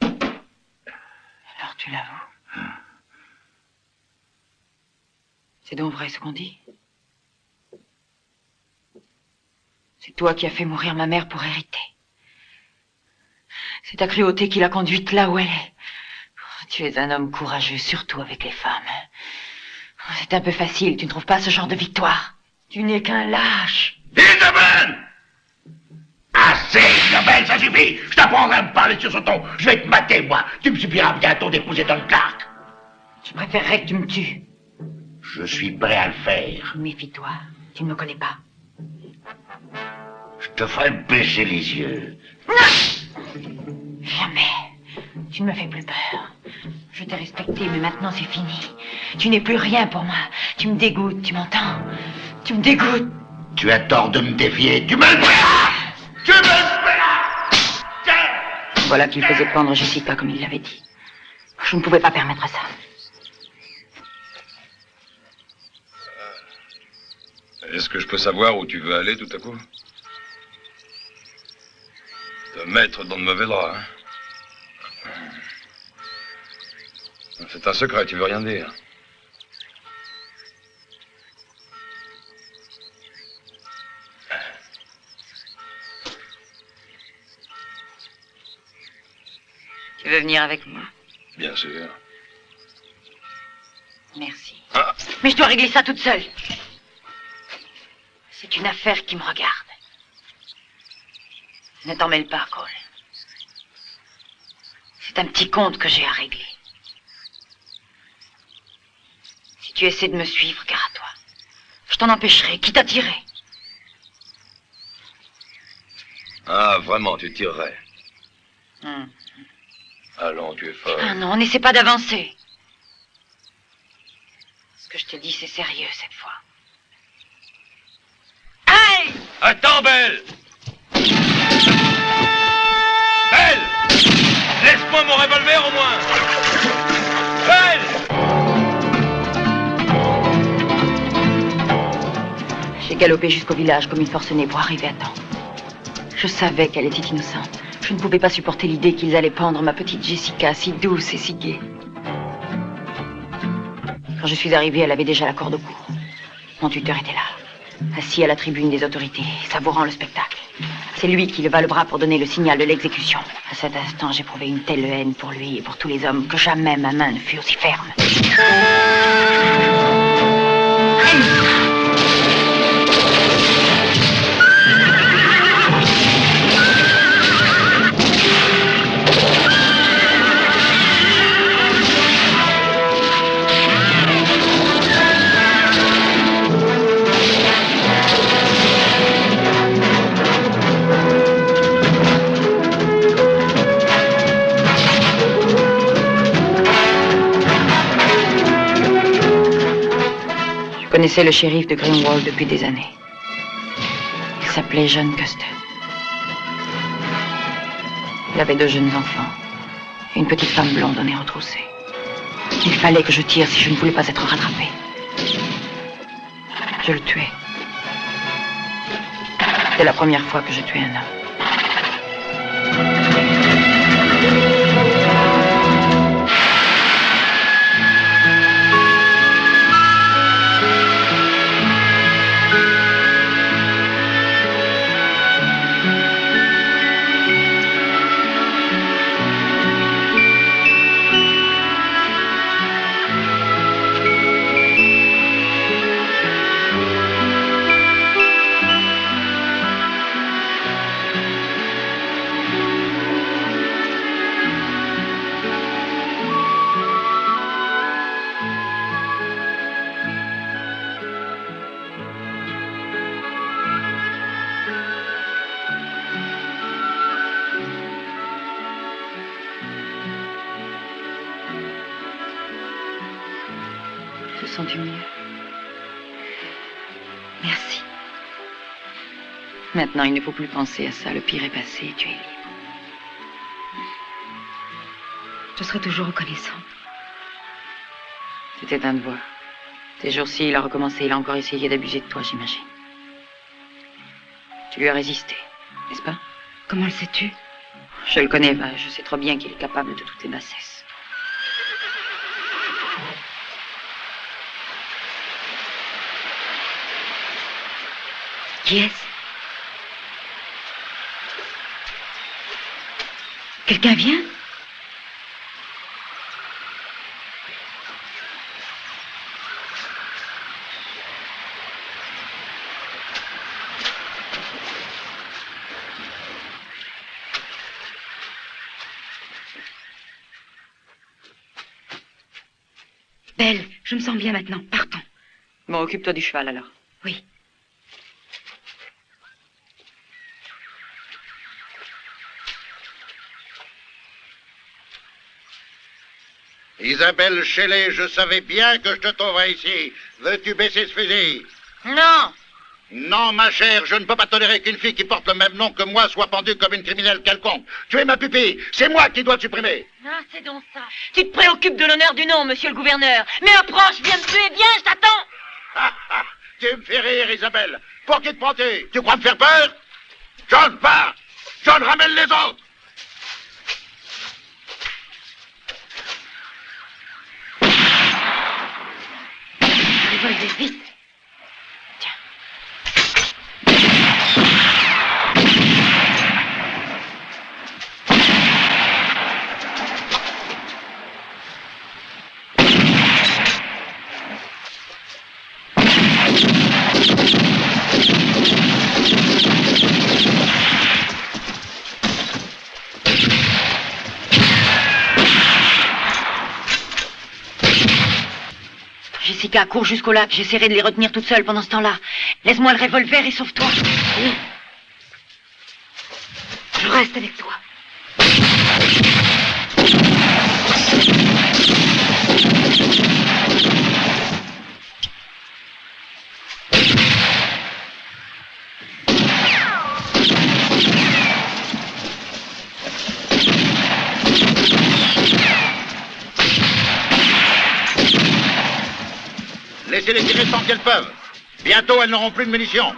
Alors tu l'avoues. C'est donc vrai ce qu'on dit? C'est toi qui as fait mourir ma mère pour hériter. C'est ta cruauté qui l'a conduite là où elle est. Tu es un homme courageux, surtout avec les femmes. C'est un peu facile, tu ne trouves pas ce genre de victoire? Tu n'es qu'un lâche. Isabelle! Assez, Isabelle, ça suffit! Je t'apprendrai à me parler sur ce ton. Je vais te mater, moi. Tu me suffiras bientôt d'épouser Don Clark. Je préférerais que tu me tues. Je suis prêt à le faire. Méfie-toi, tu ne me connais pas. Je te ferai baisser les yeux. Jamais. Tu ne me fais plus peur. Je t'ai respecté, mais maintenant c'est fini. Tu n'es plus rien pour moi. Tu me dégoûtes, tu m'entends? Tu me dégoûtes. Tu as tort de me défier. Tu me le feras! Tu me le feras! Voilà qu'il faisait pendre Jessica comme il l'avait dit. Je ne pouvais pas permettre ça. Est-ce que je peux savoir où tu veux aller tout à coup? Te mettre dans de mauvais draps, hein? C'est un secret, tu veux rien dire. Tu veux venir avec moi? Bien sûr. Merci. Ah. Mais je dois régler ça toute seule. C'est une affaire qui me regarde. Ne t'en mêle pas, Cole. C'est un petit compte que j'ai à régler. Si tu essaies de me suivre, gare à toi. Je t'en empêcherai, quitte à tirer. Ah, vraiment, tu tirerais. Allons, tu es folle. Ah non, n'essaie pas d'avancer. Ce que je te dis, c'est sérieux cette fois. Aïe! Attends, Belle! Belle! Laisse-moi mon revolver au moins! Belle! J'ai galopé jusqu'au village comme une forcenée pour arriver à temps. Je savais qu'elle était innocente. Je ne pouvais pas supporter l'idée qu'ils allaient pendre ma petite Jessica, si douce et si gaie. Quand je suis arrivée, elle avait déjà la corde au cou. Mon tuteur était là, assis à la tribune des autorités, savourant le spectacle. C'est lui qui leva le bras pour donner le signal de l'exécution. À cet instant, j'éprouvais une telle haine pour lui et pour tous les hommes que jamais ma main ne fut aussi ferme. Je connaissais le shérif de Greenwald depuis des années. Il s'appelait John Custer. Il avait 2 jeunes enfants et une petite femme blonde au nez retroussé. Il fallait que je tire si je ne voulais pas être rattrapée. Je le tuais. C'était la première fois que je tuais un homme. Te sens-tu mieux? Merci. Maintenant, il ne faut plus penser à ça. Le pire est passé et tu es libre. Je serai toujours reconnaissante. C'était un devoir. Ces jours-ci, il a recommencé. Il a encore essayé d'abuser de toi, j'imagine. Tu lui as résisté, n'est-ce pas? Comment le sais-tu? Je le connais, bah, je sais trop bien qu'il est capable de toutes les bassesses. Qui est-ce? Quelqu'un vient? Belle, je me sens bien maintenant. Partons. Bon, occupe-toi du cheval, alors. Oui. Isabelle Shelley, je savais bien que je te trouverais ici. Veux-tu baisser ce fusil? Non! Non, ma chère, je ne peux pas tolérer qu'une fille qui porte le même nom que moi soit pendue comme une criminelle quelconque. Tu es ma pupille, c'est moi qui dois te supprimer. Ah, c'est donc ça. Tu te préoccupes de l'honneur du nom, monsieur le gouverneur. Mais approche, viens me tuer, viens, je t'attends. Ah, ah, tu me fais rire, Isabelle. Pour qui te prends-tu? Tu crois me faire peur? John, pars! John, ramène les autres! Revolver vite. Tiens. Jessica, cours jusqu'au lac. J'essaierai de les retenir toute seule pendant ce temps-là. Laisse-moi le revolver et sauve-toi. Je reste avec toi. Laissez-les tirer tant qu'elles peuvent. Bientôt, elles n'auront plus de munitions.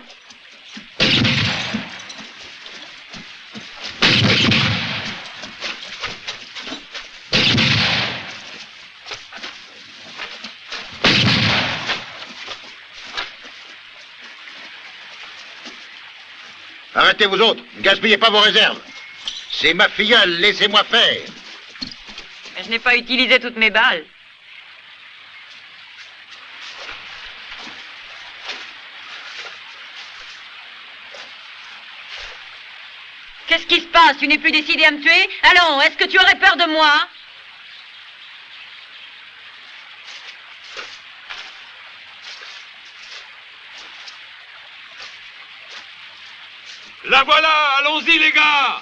Arrêtez, vous autres. Ne gaspillez pas vos réserves. C'est ma filleule, laissez-moi faire. Mais je n'ai pas utilisé toutes mes balles. Qu'est-ce qui se passe? Tu n'es plus décidé à me tuer? Allons, est-ce que tu aurais peur de moi? La voilà, allons-y les gars!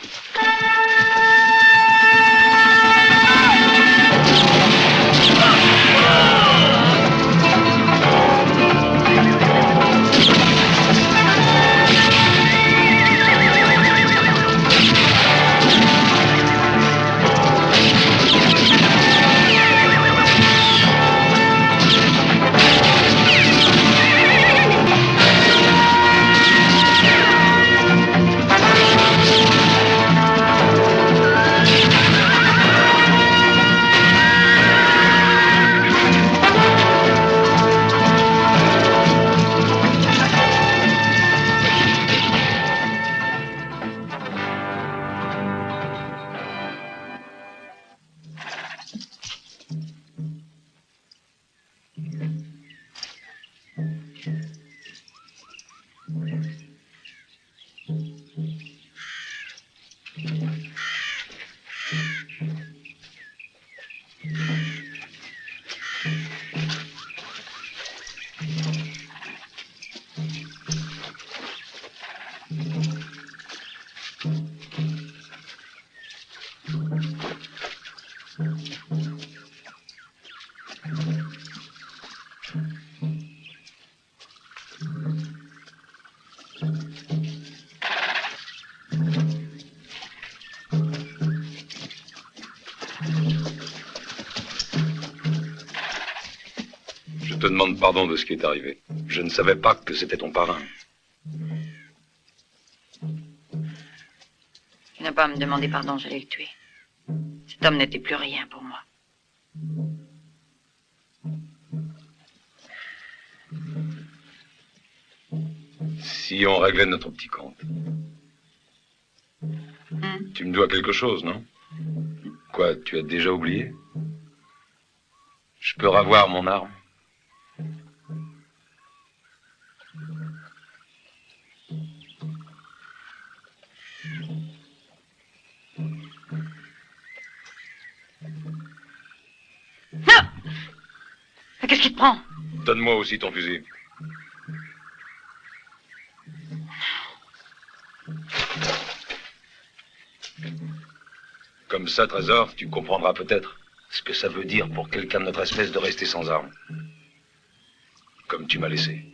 Je te demande pardon de ce qui est arrivé. Je ne savais pas que c'était ton parrain. Tu n'as pas à me demander pardon, j'allais le tuer. Cet homme n'était plus rien pour moi. Si on réglait notre petit compte. Tu me dois quelque chose, non? Quoi, tu as déjà oublié? Je peux ravoir mon arme? Non! Mais qu'est-ce qui te prend? Donne-moi aussi ton fusil. Comme ça, Trésor, tu comprendras peut-être ce que ça veut dire pour quelqu'un de notre espèce de rester sans armes. Comme tu m'as laissé.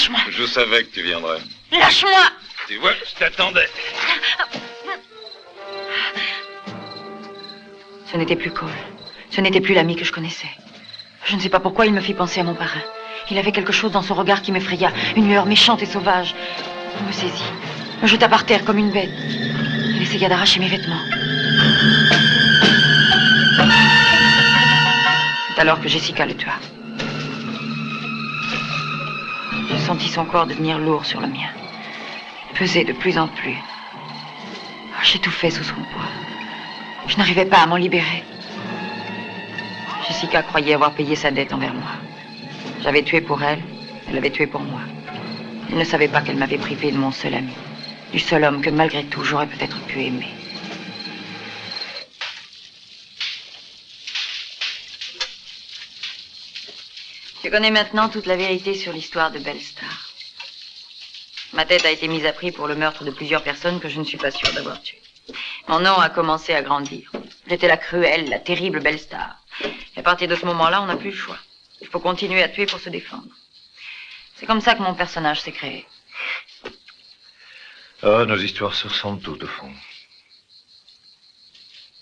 Lâche-moi. Je savais que tu viendrais. Lâche-moi. Tu vois, je t'attendais. Ce n'était plus Cole. Ce n'était plus l'ami que je connaissais. Je ne sais pas pourquoi il me fit penser à mon parrain. Il avait quelque chose dans son regard qui m'effraya, une lueur méchante et sauvage. Il me saisit, me jeta par terre comme une bête. Il essaya d'arracher mes vêtements. C'est alors que Jessica le tua. J'ai senti son corps devenir lourd sur le mien, peser de plus en plus. J'étouffais sous son poids. Je n'arrivais pas à m'en libérer. Jessica croyait avoir payé sa dette envers moi. J'avais tué pour elle, elle avait tué pour moi. Elle ne savait pas qu'elle m'avait privé de mon seul ami, du seul homme que malgré tout j'aurais peut-être pu aimer. Je connais maintenant toute la vérité sur l'histoire de Belle-Star. Ma tête a été mise à prix pour le meurtre de plusieurs personnes que je ne suis pas sûre d'avoir tuées. Mon nom a commencé à grandir. J'étais la cruelle, la terrible Belle-Star. Et à partir de ce moment-là, on n'a plus le choix. Il faut continuer à tuer pour se défendre. C'est comme ça que mon personnage s'est créé. Ah, nos histoires se ressemblent toutes, au fond.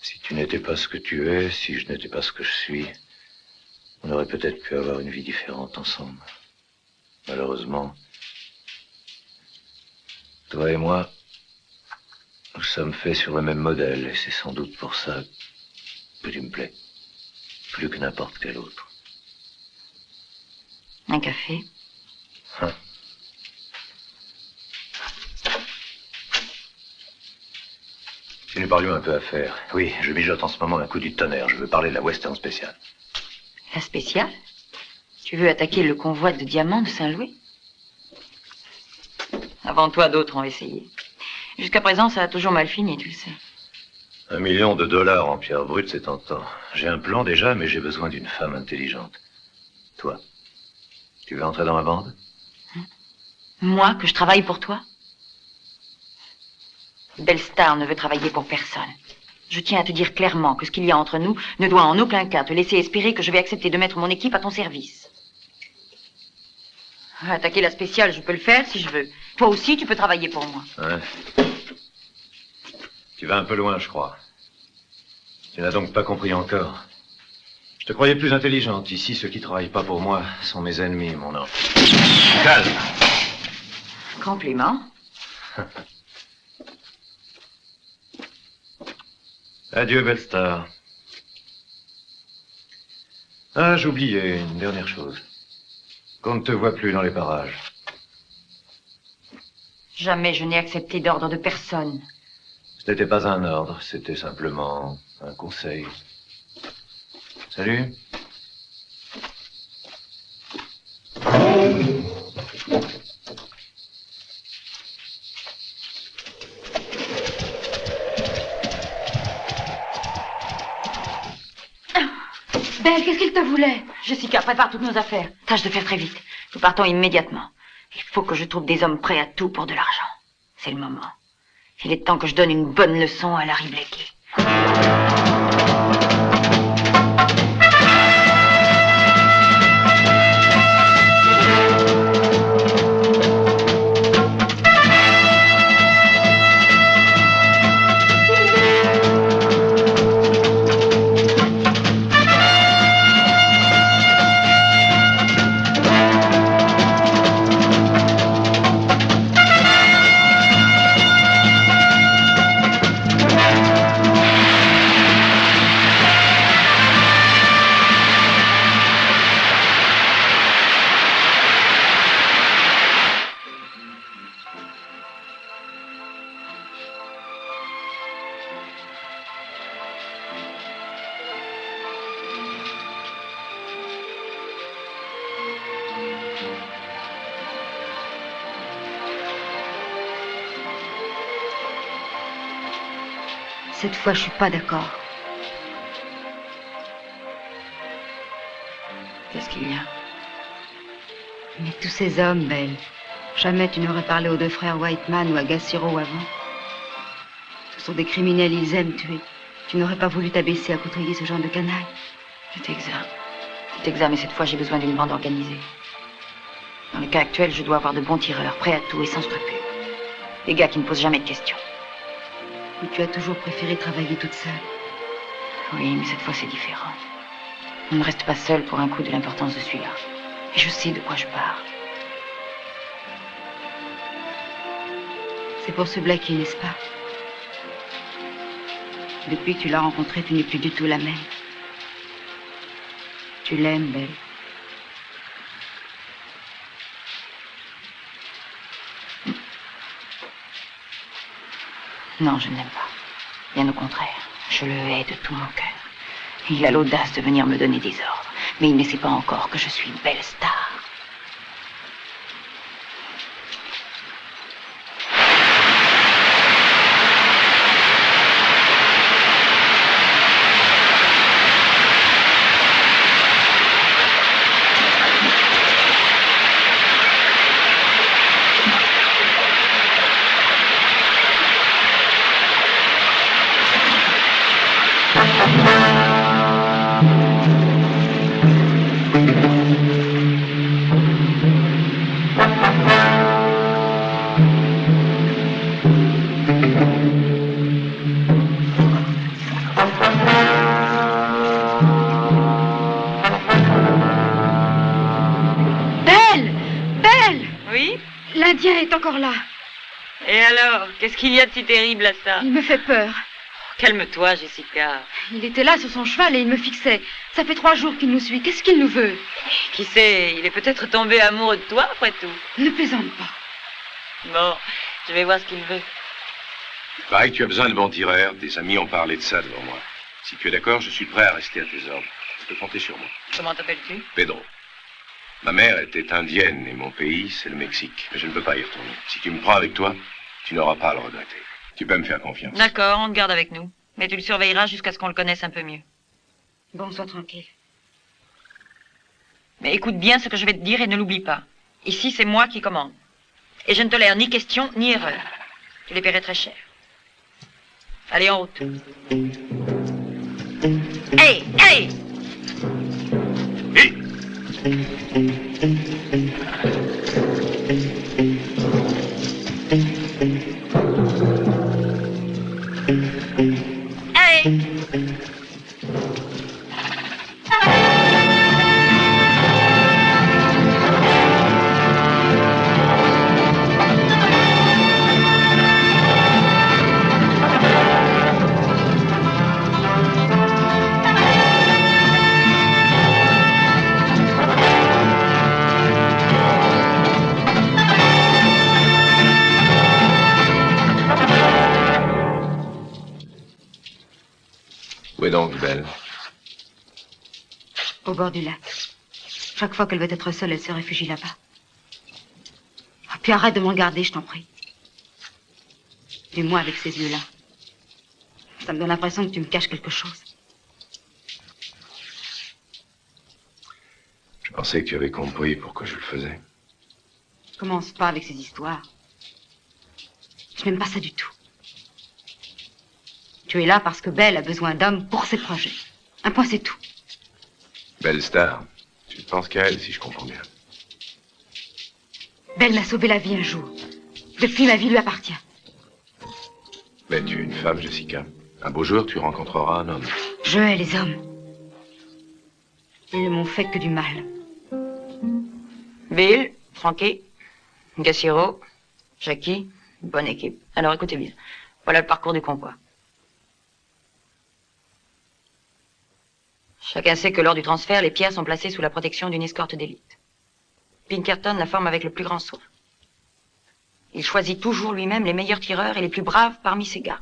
Si tu n'étais pas ce que tu es, si je n'étais pas ce que je suis, on aurait peut-être pu avoir une vie différente ensemble. Malheureusement, toi et moi, nous sommes faits sur le même modèle, et c'est sans doute pour ça que tu me plais. Plus que n'importe quel autre. Un café? Hein? Si nous parlions un peu affaires. Oui, je mijote en ce moment un coup du tonnerre. Je veux parler de la Western Special. La spéciale? Tu veux attaquer le convoi de diamants de Saint-Louis? Avant toi, d'autres ont essayé. Jusqu'à présent, ça a toujours mal fini, tu le sais. $1 million en pierre brute, c'est tentant. J'ai un plan déjà, mais j'ai besoin d'une femme intelligente. Toi, tu veux entrer dans ma bande? Moi, que je travaille pour toi? Belle-Star ne veut travailler pour personne. Je tiens à te dire clairement que ce qu'il y a entre nous ne doit en aucun cas te laisser espérer que je vais accepter de mettre mon équipe à ton service. Attaquer la spéciale, je peux le faire si je veux. Toi aussi, tu peux travailler pour moi. Ouais. Tu vas un peu loin, je crois. Tu n'as donc pas compris encore. Je te croyais plus intelligente. Ici, ceux qui travaillent pas pour moi sont mes ennemis, mon enfant. Calme. Compliment. Adieu, Belle-Star. Ah, j'oubliais une dernière chose. Qu'on ne te voit plus dans les parages. Jamais je n'ai accepté d'ordre de personne. Ce n'était pas un ordre, c'était simplement un conseil. Salut. Belle, qu'est-ce qu'il te voulait? Jessica, prépare toutes nos affaires. Tâche de faire très vite. Nous partons immédiatement. Il faut que je trouve des hommes prêts à tout pour de l'argent. C'est le moment. Il est temps que je donne une bonne leçon à Larry Blakey. Cette fois, je suis pas d'accord. Qu'est-ce qu'il y a? Mais tous ces hommes, Belle, jamais tu n'aurais parlé aux deux frères Whiteman ou à Gassiro avant. Ce sont des criminels, ils aiment tuer. Tu n'aurais pas voulu t'abaisser à côtoyer ce genre de canaille. C'est exact. C'est exact, mais cette fois, j'ai besoin d'une bande organisée. Dans le cas actuel, je dois avoir de bons tireurs, prêts à tout et sans scrupules. Des gars qui ne posent jamais de questions. Mais tu as toujours préféré travailler toute seule. Oui, mais cette fois, c'est différent. On ne reste pas seul pour un coup de l'importance de celui-là. Et je sais de quoi je parle. C'est pour ce Blackie, n'est-ce pas? Depuis que tu l'as rencontré, tu n'es plus du tout la même. Tu l'aimes, Belle. Non, je ne l'aime pas. Bien au contraire, je le hais de tout mon cœur. Il a l'audace de venir me donner des ordres, mais il ne sait pas encore que je suis Belle Starr. L'Indien est encore là. Et alors, qu'est-ce qu'il y a de si terrible à ça? Il me fait peur. Calme-toi, Jessica. Il était là sur son cheval et il me fixait. Ça fait 3 jours qu'il nous suit. Qu'est-ce qu'il nous veut? Qui sait, il est peut-être tombé amoureux de toi, après tout. Ne plaisante pas. Bon, je vais voir ce qu'il veut. Il paraît que tu as besoin de bons tireurs. Tes amis ont parlé de ça devant moi. Si tu es d'accord, je suis prêt à rester à tes ordres. Tu peux compter sur moi. Comment t'appelles-tu? Pedro. Ma mère était indienne et mon pays, c'est le Mexique. Mais je ne peux pas y retourner. Si tu me prends avec toi, tu n'auras pas à le regretter. Tu peux me faire confiance. D'accord, on te garde avec nous. Mais tu le surveilleras jusqu'à ce qu'on le connaisse un peu mieux. Bon, sois tranquille. Mais écoute bien ce que je vais te dire et ne l'oublie pas. Ici, c'est moi qui commande. Et je ne tolère ni question ni erreur. Tu les paierais très cher. Allez, en route. Hey, hey! Hey! Hey! Où est donc, Belle? Au bord du lac. Chaque fois qu'elle veut être seule, elle se réfugie là-bas. Ah, puis arrête de m'en regarder, je t'en prie. Dis-moi avec ces yeux-là. Ça me donne l'impression que tu me caches quelque chose. Je pensais que tu avais compris pourquoi je le faisais. Commence pas avec ces histoires. Je n'aime pas ça du tout. Tu es là parce que Belle a besoin d'hommes pour ses projets. Un point, c'est tout. Belle Starr, tu ne penses qu'à elle, si je comprends bien. Belle m'a sauvé la vie un jour. Depuis, ma vie lui appartient. Mais tu es une femme, Jessica. Un beau jour, tu rencontreras un homme. Je hais les hommes. Ils ne m'ont fait que du mal. Bill, Frankie, Gassiro, Jackie, bonne équipe. Alors écoutez bien, voilà le parcours du convoi. Chacun sait que lors du transfert, les pierres sont placées sous la protection d'une escorte d'élite. Pinkerton la forme avec le plus grand soin. Il choisit toujours lui-même les meilleurs tireurs et les plus braves parmi ses gardes.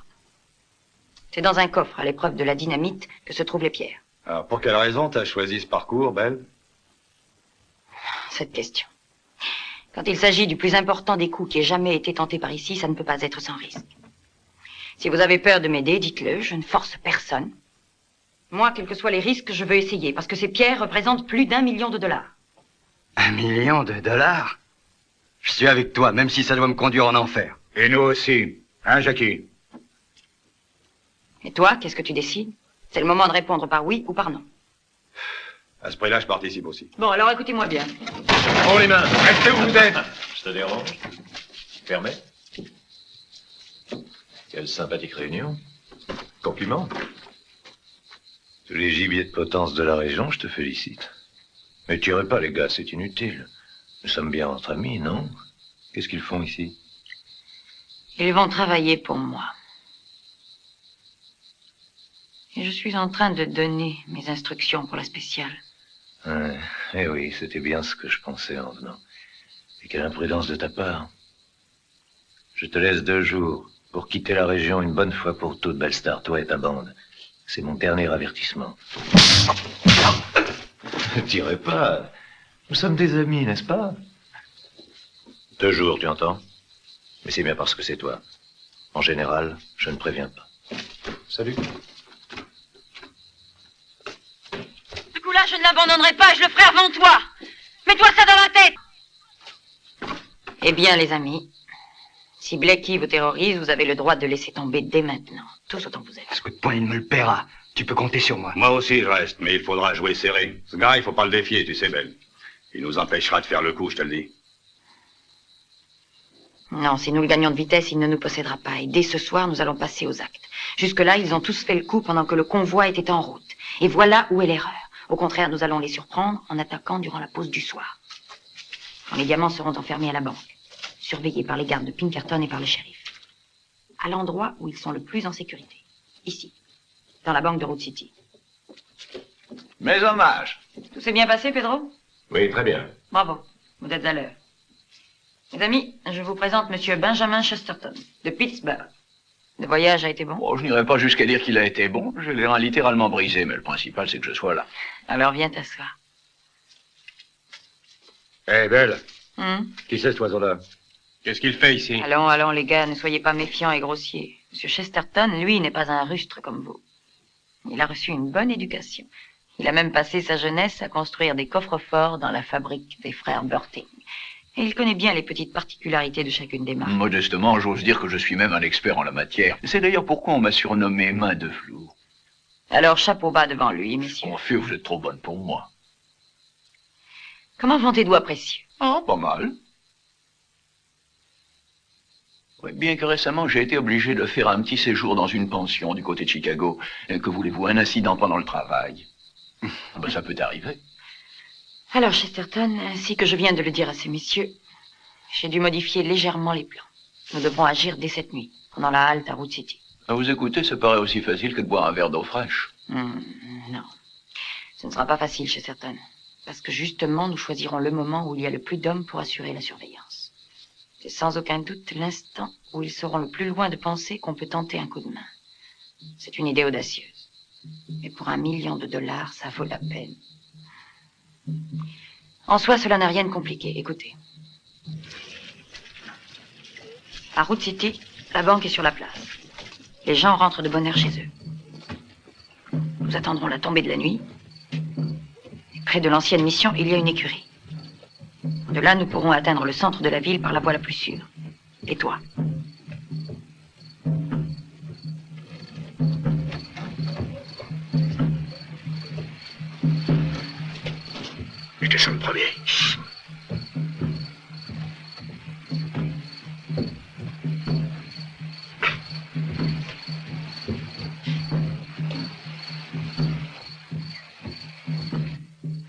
C'est dans un coffre, à l'épreuve de la dynamite, que se trouvent les pierres. Alors, pour quelle raison t'as choisi ce parcours, Belle? Cette question. Quand il s'agit du plus important des coups qui ait jamais été tenté par ici, ça ne peut pas être sans risque. Si vous avez peur de m'aider, dites-le, je ne force personne. Moi, quels que soient les risques, je veux essayer, parce que ces pierres représentent plus d'1 million de dollars. $1 million? Je suis avec toi, même si ça doit me conduire en enfer. Et nous aussi. Hein, Jackie? Et toi, qu'est-ce que tu décides? C'est le moment de répondre par oui ou par non. À ce prix-là, je participe aussi. Bon, alors écoutez-moi bien. Oh, les mains, restez où vous êtes. Je te dérange. Permets. Quelle sympathique réunion. Compliment. Tous les gibiers de potence de la région, je te félicite. Mais tirez pas, les gars, c'est inutile. Nous sommes bien entre amis, non? Qu'est-ce qu'ils font ici? Ils vont travailler pour moi. Et je suis en train de donner mes instructions pour la spéciale. Ouais, eh oui, c'était bien ce que je pensais en venant. Et quelle imprudence de ta part. Je te laisse 2 jours pour quitter la région une bonne fois pour toutes, Bellstar, toi et ta bande. C'est mon dernier avertissement. Ne tirez pas. Nous sommes des amis, n'est-ce pas? 2 jours, tu entends? Mais c'est bien parce que c'est toi. En général, je ne préviens pas. Salut. Ce coup-là, je ne l'abandonnerai pas et je le ferai avant toi. Mets-toi ça dans la tête. Eh bien, les amis, si Blackie vous terrorise, vous avez le droit de laisser tomber dès maintenant. Tous autant que vous êtes. Ce coup de poing, il me le paiera. Tu peux compter sur moi. Moi aussi, je reste, mais il faudra jouer serré. Ce gars, il faut pas le défier, tu sais, Belle. Il nous empêchera de faire le coup, je te le dis. Non, si nous le gagnons de vitesse, il ne nous possédera pas. Et dès ce soir, nous allons passer aux actes. Jusque-là, ils ont tous fait le coup pendant que le convoi était en route. Et voilà où est l'erreur. Au contraire, nous allons les surprendre en attaquant durant la pause du soir. Quand les diamants seront enfermés à la banque, surveillés par les gardes de Pinkerton et par le shérif. À l'endroit où ils sont le plus en sécurité. Ici, dans la banque de Road City. Mes hommages. Tout s'est bien passé, Pedro? Oui, très bien. Bravo, vous êtes à l'heure. Mes amis, je vous présente Monsieur Benjamin Chesterton, de Pittsburgh. Le voyage a été bon? Bon, je n'irai pas jusqu'à dire qu'il a été bon. Je l'ai littéralement brisé, mais le principal, c'est que je sois là. Alors viens t'asseoir. Eh, Belle, Hum? qui c'est cet oiseau-là? Qu'est-ce qu'il fait ici? Allons, les gars, ne soyez pas méfiants et grossiers. Monsieur Chesterton, lui, n'est pas un rustre comme vous. Il a reçu une bonne éducation. Il a même passé sa jeunesse à construire des coffres-forts dans la fabrique des frères Burting. Et il connaît bien les petites particularités de chacune des marques. Modestement, j'ose dire que je suis même un expert en la matière. C'est d'ailleurs pourquoi on m'a surnommé Main de Velours. Alors, chapeau bas devant lui, messieurs. En fait, vous êtes trop bonne pour moi. Comment vont tes doigts précieux? Ah, pas mal. Oui, bien que récemment, j'ai été obligé de faire un petit séjour dans une pension du côté de Chicago. Et que voulez-vous, un incident pendant le travail? Ah ben, ça peut arriver. Alors, Chesterton, ainsi que je viens de le dire à ces messieurs, j'ai dû modifier légèrement les plans. Nous devrons agir dès cette nuit, pendant la halte à Road City. À vous écouter, ça paraît aussi facile que de boire un verre d'eau fraîche. Non. Ce ne sera pas facile, Chesterton. Parce que justement, nous choisirons le moment où il y a le plus d'hommes pour assurer la surveillance. C'est sans aucun doute l'instant où ils seront le plus loin de penser qu'on peut tenter un coup de main. C'est une idée audacieuse. Mais pour $1 million, ça vaut la peine. En soi, cela n'a rien de compliqué. Écoutez. À Road City, la banque est sur la place. Les gens rentrent de bonne heure chez eux. Nous attendrons la tombée de la nuit. Et près de l'ancienne mission, il y a une écurie. De là, nous pourrons atteindre le centre de la ville par la voie la plus sûre. Et toi? Je te sens le premier.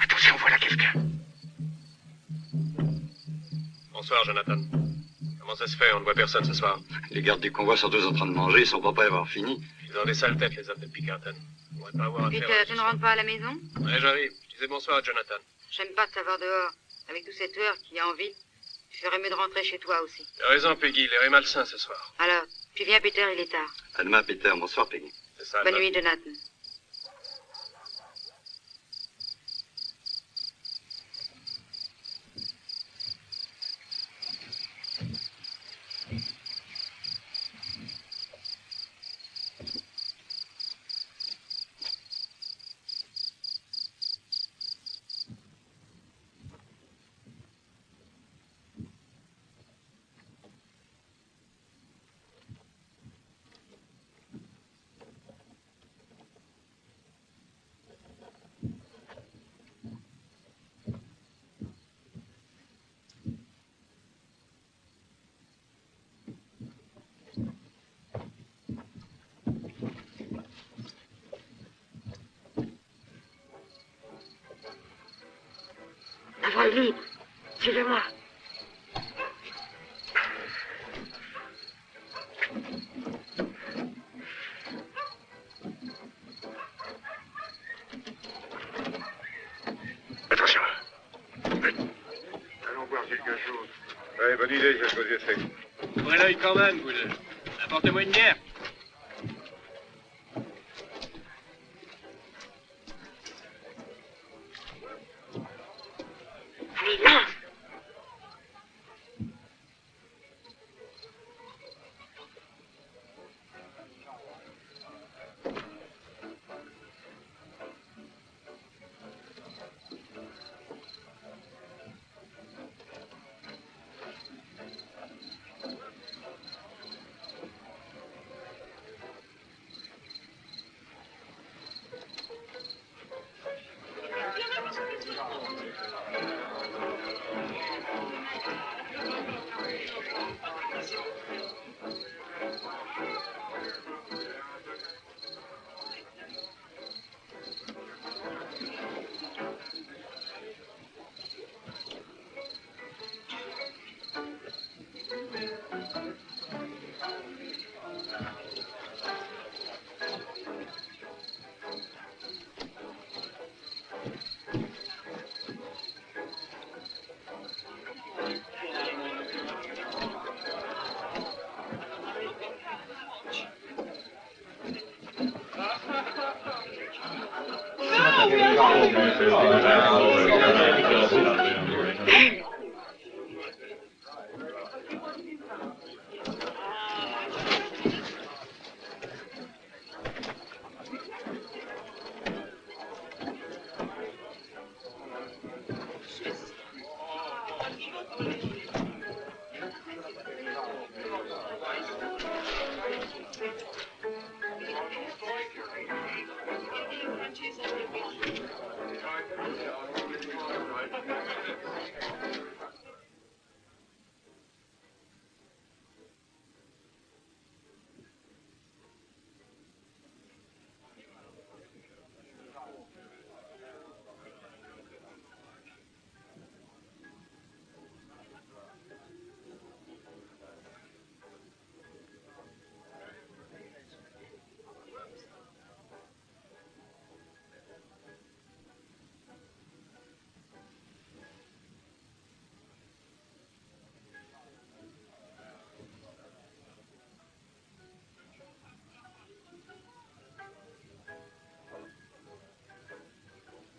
Attention, voilà quelqu'un. Bonsoir, Jonathan. Comment ça se fait? On ne voit personne ce soir. Les gardes du convoi sont tous en train de manger, ils sont pas prêts à avoir fini. Ils ont des sales têtes, les hommes de Pinkerton. On devrait pas avoir affaire Peter, tu ne rentres pas à la maison? Ouais, j'arrive. Je disais bonsoir à Jonathan. J'aime pas te savoir dehors. Avec toute cette heure qu'il y a en ville, tu ferais mieux de rentrer chez toi aussi. T'as raison, Peggy. L'air est malsain ce soir. Alors, tu viens, Peter, il est tard. À demain, Peter. Bonsoir, Peggy. C'est ça. Bonne nuit, Jonathan. libre. Suivez-moi. Attention. Allons voir quelque chose. Ouais, bonne idée, je vais choisir fait. Ouvrez l'œil quand même, vous deux. Apportez-moi une bière. Allez, lance.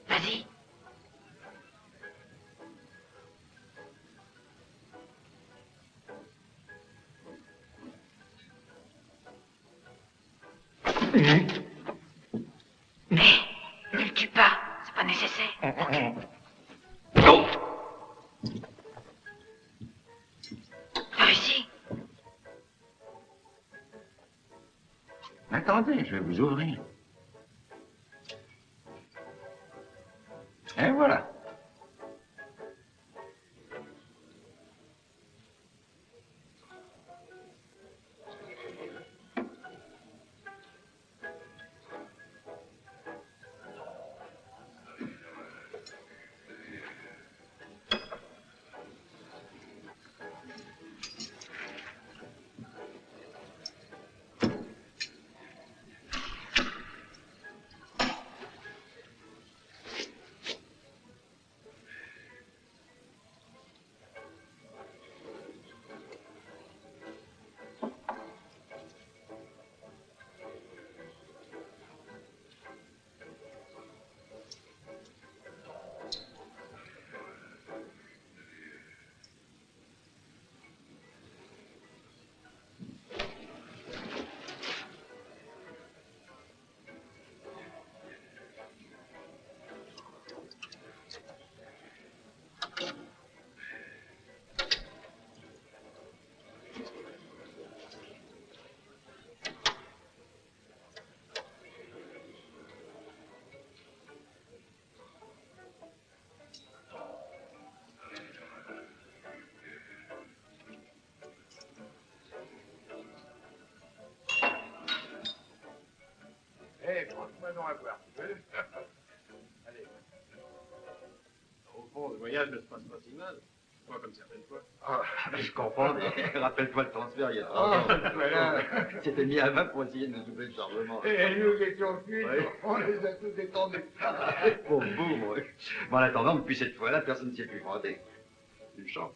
Vas-y. Mais ne le tue pas, c'est pas nécessaire. Ok. T'as réussi. Attendez, je vais vous ouvrir. Et voilà. Eh, franchement, non à voir. Allez. Oh, fond, le voyage ne se passe pas si mal. Pas comme certaines fois. Ah, je comprends. Rappelle-toi le transfert il y a 3 ans. Voilà. C'était mis à main pour essayer de nous doubler le chargement. Et nous qui étions cuits, Oui. on les a tous détendus. Pour vous, moi. Bon, en attendant, depuis cette fois-là, personne ne s'y est plus frotter. Une chance.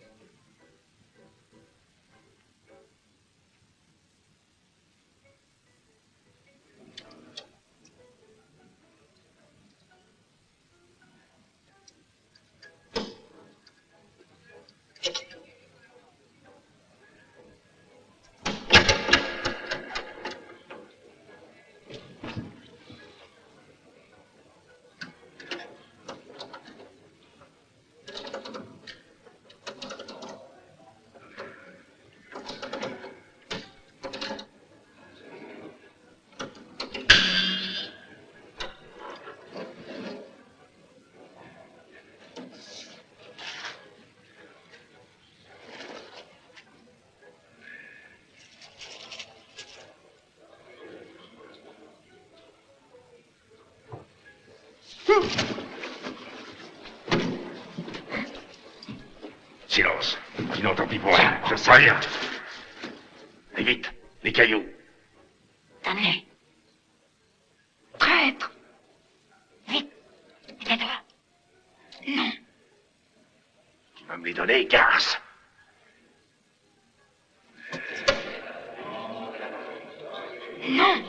Silence. Sinon, tant pis pour rien. Je sais rien. Et vite, les cailloux. Tenez. Traître. Vite. Tais-toi. Non. Tu vas me les donner, Garce. Non.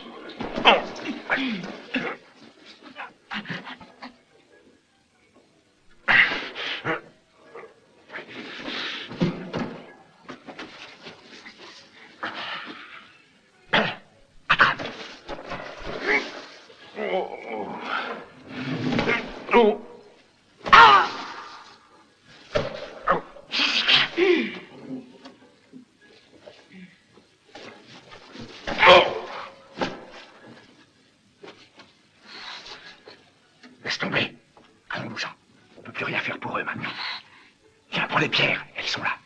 Laisse tomber. Allons-nous-en. On ne peut plus rien faire pour eux maintenant. Viens pour les pierres. Elles sont là.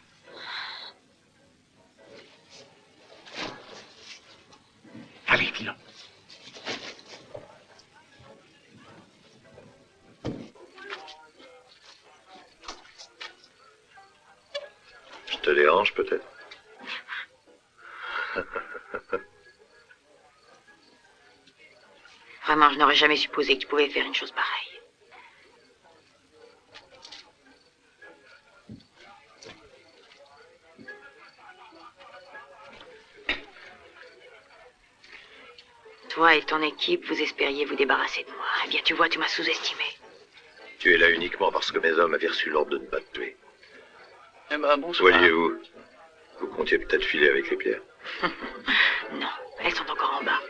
Allez, filons. Je te dérange peut-être? Vraiment, je n'aurais jamais supposé que tu pouvais faire une chose pareille. Toi et ton équipe, vous espériez vous débarrasser de moi. Eh bien, tu vois, tu m'as sous-estimé. Tu es là uniquement parce que mes hommes avaient reçu l'ordre de ne pas te tuer. Eh ben, bonsoir. Où alliez-vous? Vous comptiez peut-être filer avec les pierres. Non, elles sont encore en bas.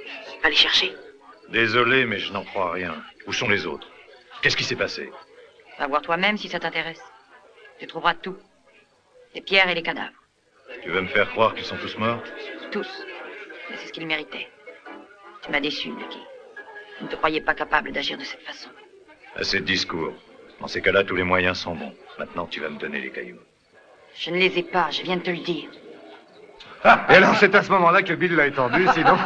Va les chercher. Désolé, mais je n'en crois rien. Où sont les autres? Qu'est-ce qui s'est passé? Va voir toi-même si ça t'intéresse. Tu trouveras tout. Les pierres et les cadavres. Tu veux me faire croire qu'ils sont tous morts? Tous. Mais c'est ce qu'ils méritaient. Tu m'as déçu, Lucky. Je ne te croyais pas capable d'agir de cette façon. Assez de discours. Dans ces cas-là, tous les moyens sont bons. Maintenant, tu vas me donner les cailloux. Je ne les ai pas, je viens de te le dire. Et alors, c'est à ce moment-là que Bill l'a étendu, sinon...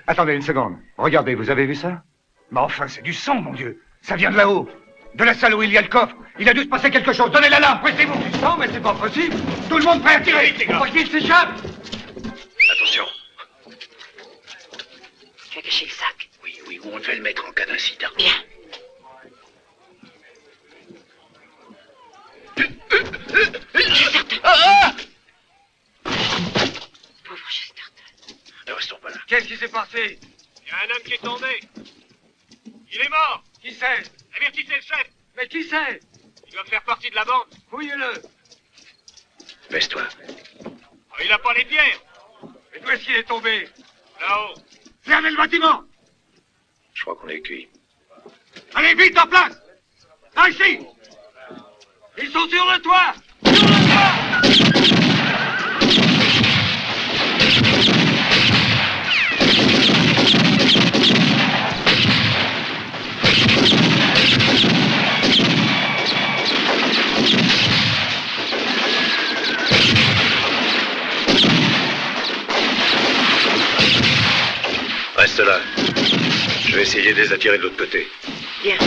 Attendez une seconde. Regardez, vous avez vu ça? Mais enfin, c'est du sang, mon Dieu. Ça vient de là-haut. De la salle où il y a le coffre. Il a dû se passer quelque chose. Donnez l'alarme, pressez-vous. Du sang, mais c'est pas possible. Tout le monde prêt à tirer. Faut pas qu'il s'échappe. Attention. Tu as caché le sac? Oui, où on devait le mettre en cas d'incident. Bien. Pauvre Chesterton. Ne restons pas là. Qu'est-ce qui s'est passé? Il y a un homme qui est tombé. Il est mort. Qui c'est? Avertissez le chef. Mais qui c'est? Il doit faire partie de la bande. Fouillez-le. Baisse-toi. Oh, il n'a pas les pierres. Et d'où est-ce qu'il est tombé? Là-haut. Fermez le bâtiment. Je crois qu'on est cuit. Allez, vite, en place. Là, ici. Ils sont sur le toit. Sur le toit. Reste là. Je vais essayer de les attirer de l'autre côté. Bien.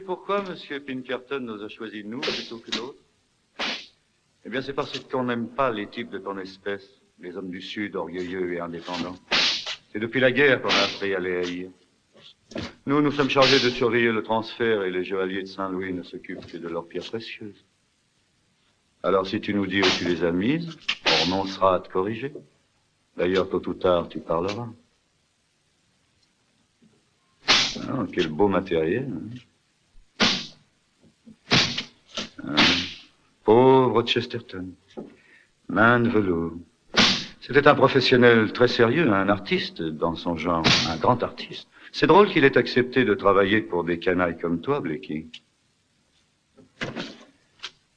pourquoi M. Pinkerton nous a choisi nous plutôt que d'autres? Eh bien, c'est parce qu'on n'aime pas les types de ton espèce, les hommes du Sud, orgueilleux et indépendants. C'est depuis la guerre qu'on a appris à les haïr. Nous, nous sommes chargés de surveiller le transfert et les joailliers de Saint-Louis ne s'occupent que de leurs pierres précieuses. Alors, si tu nous dis où tu les as mises, on renoncera à te corriger. D'ailleurs, tôt ou tard, tu parleras. Ah, quel beau matériel. Pauvre Chesterton. Main de velours. C'était un professionnel très sérieux, un artiste dans son genre, un grand artiste. C'est drôle qu'il ait accepté de travailler pour des canailles comme toi, Blackie.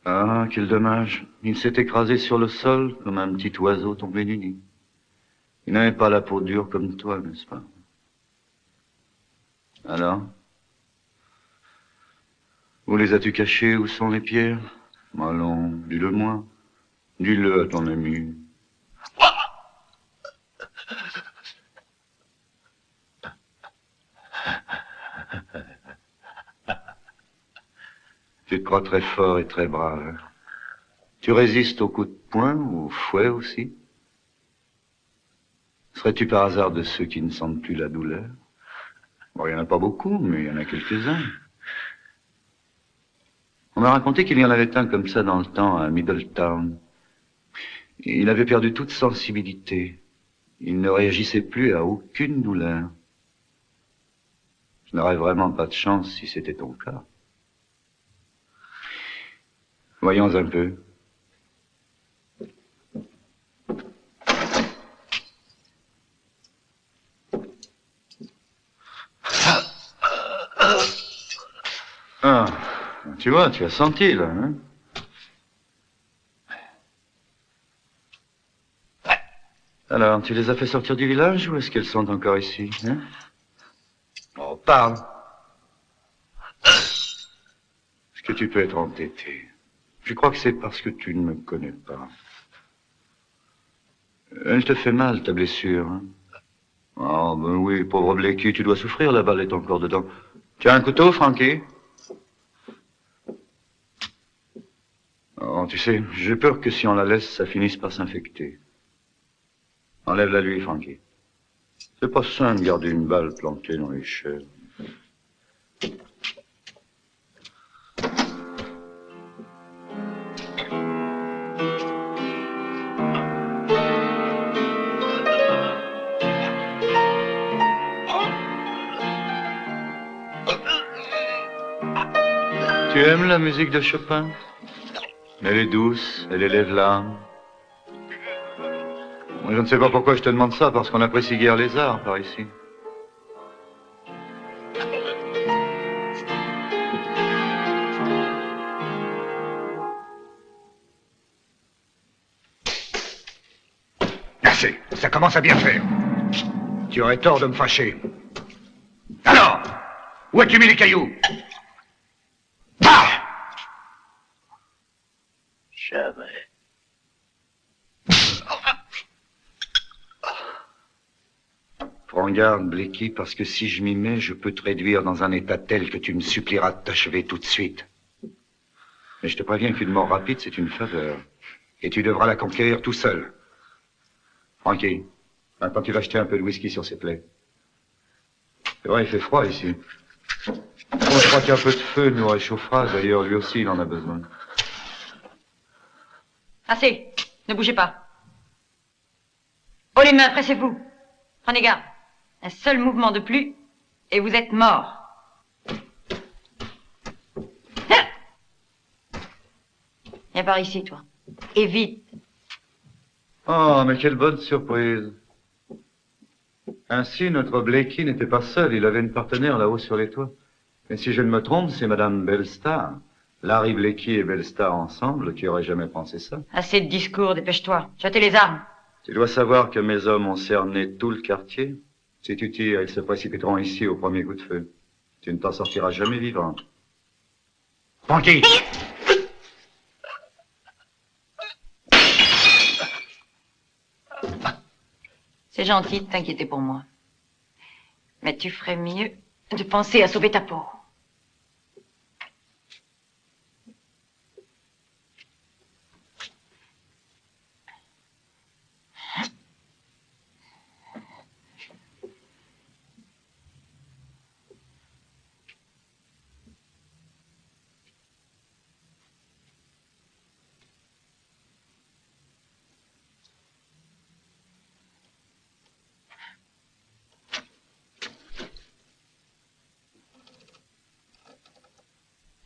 Ah, quel dommage. Il s'est écrasé sur le sol comme un petit oiseau tombé du nid. Il n'avait pas la peau dure comme toi, n'est-ce pas? Alors? Où les as-tu cachés? Où sont les pierres? Allons, dis-le-moi. Dis-le à ton ami. Tu te crois très fort et très brave. Hein? Tu résistes aux coups de poing ou au fouet aussi? Serais-tu par hasard de ceux qui ne sentent plus la douleur? Bon, il n'y en a pas beaucoup, mais il y en a quelques-uns. On m'a raconté qu'il y en avait un comme ça dans le temps à Middletown. Il avait perdu toute sensibilité. Il ne réagissait plus à aucune douleur. Je n'aurais vraiment pas de chance si c'était ton cas. Voyons un peu. Ah, tu vois, tu as senti, là, hein? Alors, tu les as fait sortir du village ou est-ce qu'elles sont encore ici, hein? Oh, parle. Est-ce que tu peux être entêté? Je crois que c'est parce que tu ne me connais pas. Elle te fait mal, ta blessure, hein? Oh, ben oui, pauvre Blackie, tu dois souffrir, la balle est encore dedans. Tu as un couteau, Frankie? Oh, tu sais, j'ai peur que si on la laisse, ça finisse par s'infecter. Enlève-la lui, Frankie. C'est pas sain de garder une balle plantée dans les chairs. Tu aimes la musique de Chopin? Elle est douce, elle élève l'âme. Je ne sais pas pourquoi je te demande ça, parce qu'on n'apprécie guère les arts par ici. Assez, ça commence à bien faire. Tu aurais tort de me fâcher. Alors, où as-tu mis les cailloux? Bah! Jamais. Prends garde, Blackie, parce que si je m'y mets, je peux te réduire dans un état tel que tu me supplieras de t'achever tout de suite. Mais je te préviens qu'une mort rapide, c'est une faveur. Et tu devras la conquérir tout seul. Frankie, maintenant tu vas jeter un peu de whisky sur ces plaies. C'est vrai, il fait froid ici. Bon, je crois qu'un peu de feu nous réchauffera. D'ailleurs, lui aussi, il en a besoin. Assez. Ne bougez pas. Oh, les mains, pressez-vous. Prenez garde. Un seul mouvement de plus, et vous êtes mort. Viens par ici, toi. Et vite. Oh, mais quelle bonne surprise. Ainsi, notre Blackie n'était pas seul, il avait une partenaire là-haut sur les toits. Mais si je ne me trompe, c'est Madame Bellstar. Larry Blackie et Bellstar ensemble, qui aurait jamais pensé ça? Assez de discours, dépêche-toi. Jetez les armes. Tu dois savoir que mes hommes ont cerné tout le quartier. Si tu tires, ils se précipiteront ici au premier coup de feu. Tu ne t'en sortiras jamais vivant. Frankie! C'est gentil de t'inquiéter pour moi. Mais tu ferais mieux de penser à sauver ta peau.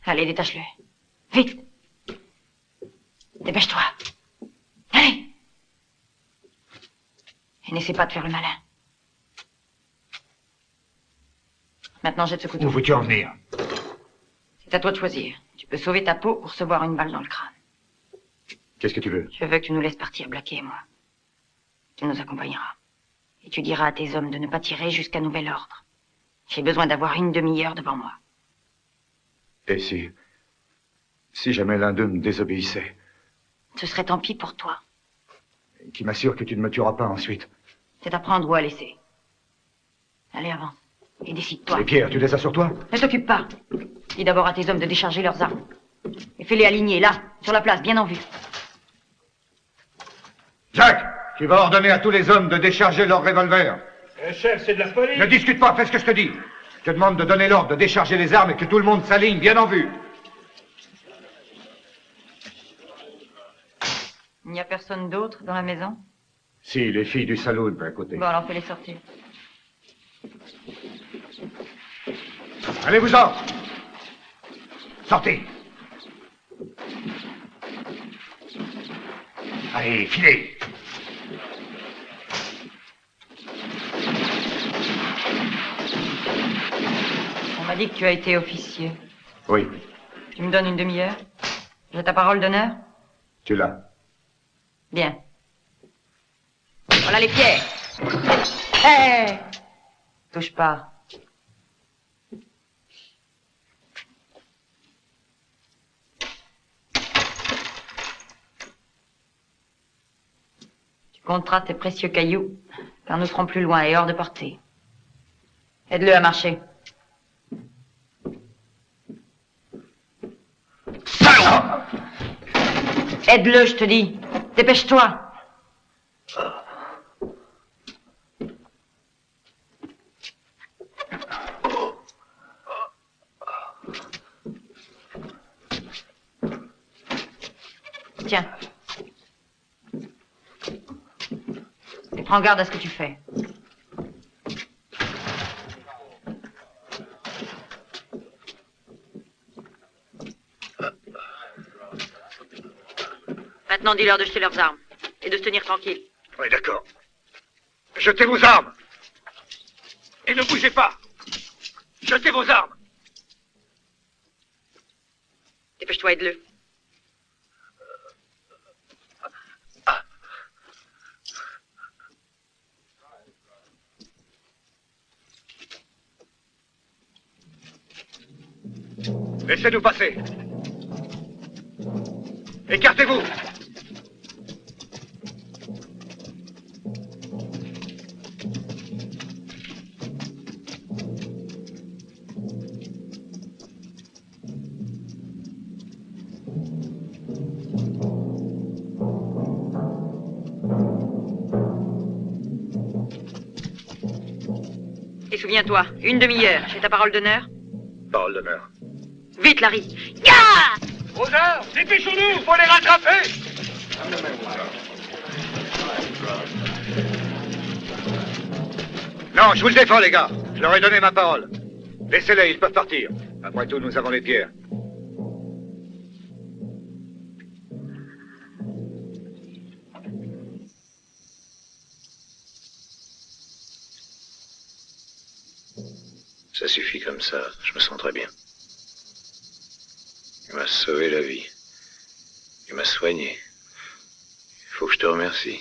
Allez, détache-le. Vite. Dépêche-toi. Allez. Et n'essaie pas de faire le malin. Maintenant, jette ce couteau. Où veux-tu en venir? C'est à toi de choisir. Tu peux sauver ta peau ou recevoir une balle dans le crâne. Qu'est-ce que tu veux? Je veux que tu nous laisses partir, Blackie et moi. Tu nous accompagneras. Et tu diras à tes hommes de ne pas tirer jusqu'à nouvel ordre. J'ai besoin d'avoir une demi-heure devant moi. Et si jamais l'un d'eux me désobéissait? Ce serait tant pis pour toi. Qui m'assure que tu ne me tueras pas ensuite? C'est à prendre ou à laisser. Allez, avance. Et décide-toi. Les pierres, tu les as sur toi? Ne t'occupe pas. Dis d'abord à tes hommes de décharger leurs armes. Et fais-les aligner, là, sur la place, bien en vue. Jack, tu vas ordonner à tous les hommes de décharger leurs revolvers. Chef, c'est de la folie. Ne discute pas, fais ce que je te dis. Je te demande de donner l'ordre de décharger les armes et que tout le monde s'aligne bien en vue. Il n'y a personne d'autre dans la maison? Si, les filles du saloon, à côté. Bon, alors fais-les sortir. Allez-vous-en! Sortez! Allez, filez! On m'a dit que tu as été officier. Oui, Tu me donnes une demi-heure? J'ai ta parole d'honneur? tu l'as. Bien. Voilà les pierres. Hé! Touche pas. Tu compteras tes précieux cailloux, car nous serons plus loin et hors de portée. Aide-le à marcher. Salaud! Aide-le, je te dis. Dépêche-toi. Tiens. Et prends garde à ce que tu fais. Maintenant, dis-leur de jeter leurs armes et de se tenir tranquille. Oui, d'accord. Jetez vos armes! Et ne bougez pas! Jetez vos armes! Dépêche-toi, aide-le. Laissez-nous passer. Écartez-vous. Et souviens-toi, une demi-heure. J'ai ta parole d'honneur? Parole d'honneur. Vite, Larry. Ya! Aux armes, dépêchons-nous, faut les rattraper. Non, je vous le défends, les gars. Je leur ai donné ma parole. Laissez-les, ils peuvent partir. Après tout, nous avons les pierres. Ça suffit comme ça, je me sens très bien. Il m'a sauvé la vie. Il m'a soigné. Il faut que je te remercie.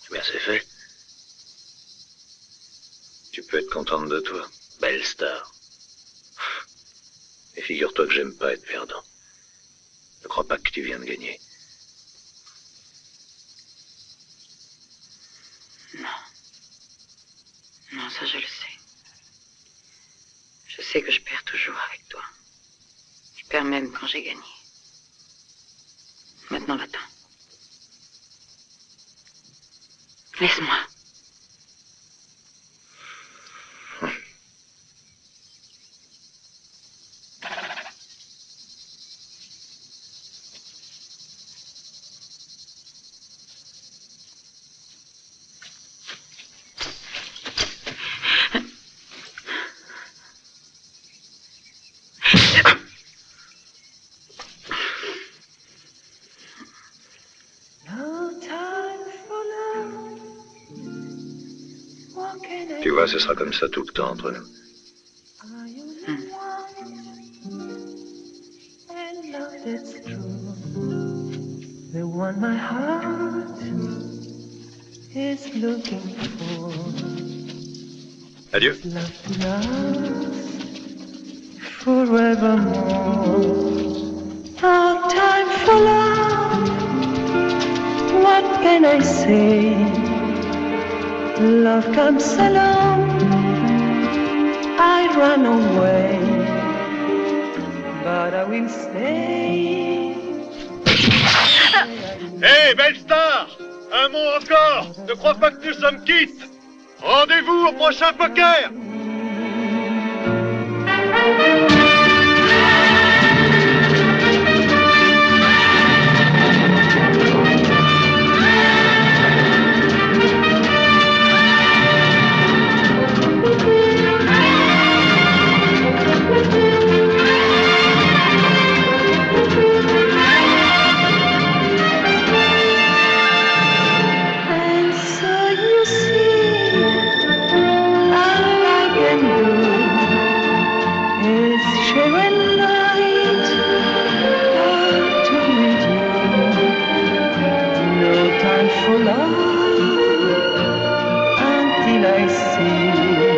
Eh bien, c'est fait. Tu peux être contente de toi. Belle star. Et figure-toi que j'aime pas être perdant. Ne crois pas que tu viens de gagner. Non, ça je le sais. Je sais que je perds toujours avec toi. Je perds même quand j'ai gagné. Maintenant, va-t'en. Laisse-moi. vois, ce sera comme ça tout le temps entre nous. And love that's true, the one my heart is looking for. Adieu. Love to last forevermore. No time for love. What can I say? Love comes along, I run away, but I will stay. Hé, belle star! Un mot encore! Ne crois pas que nous sommes quittes! Rendez-vous au prochain poker! And so you see, all I can do is share a night after with you. No time for love until I see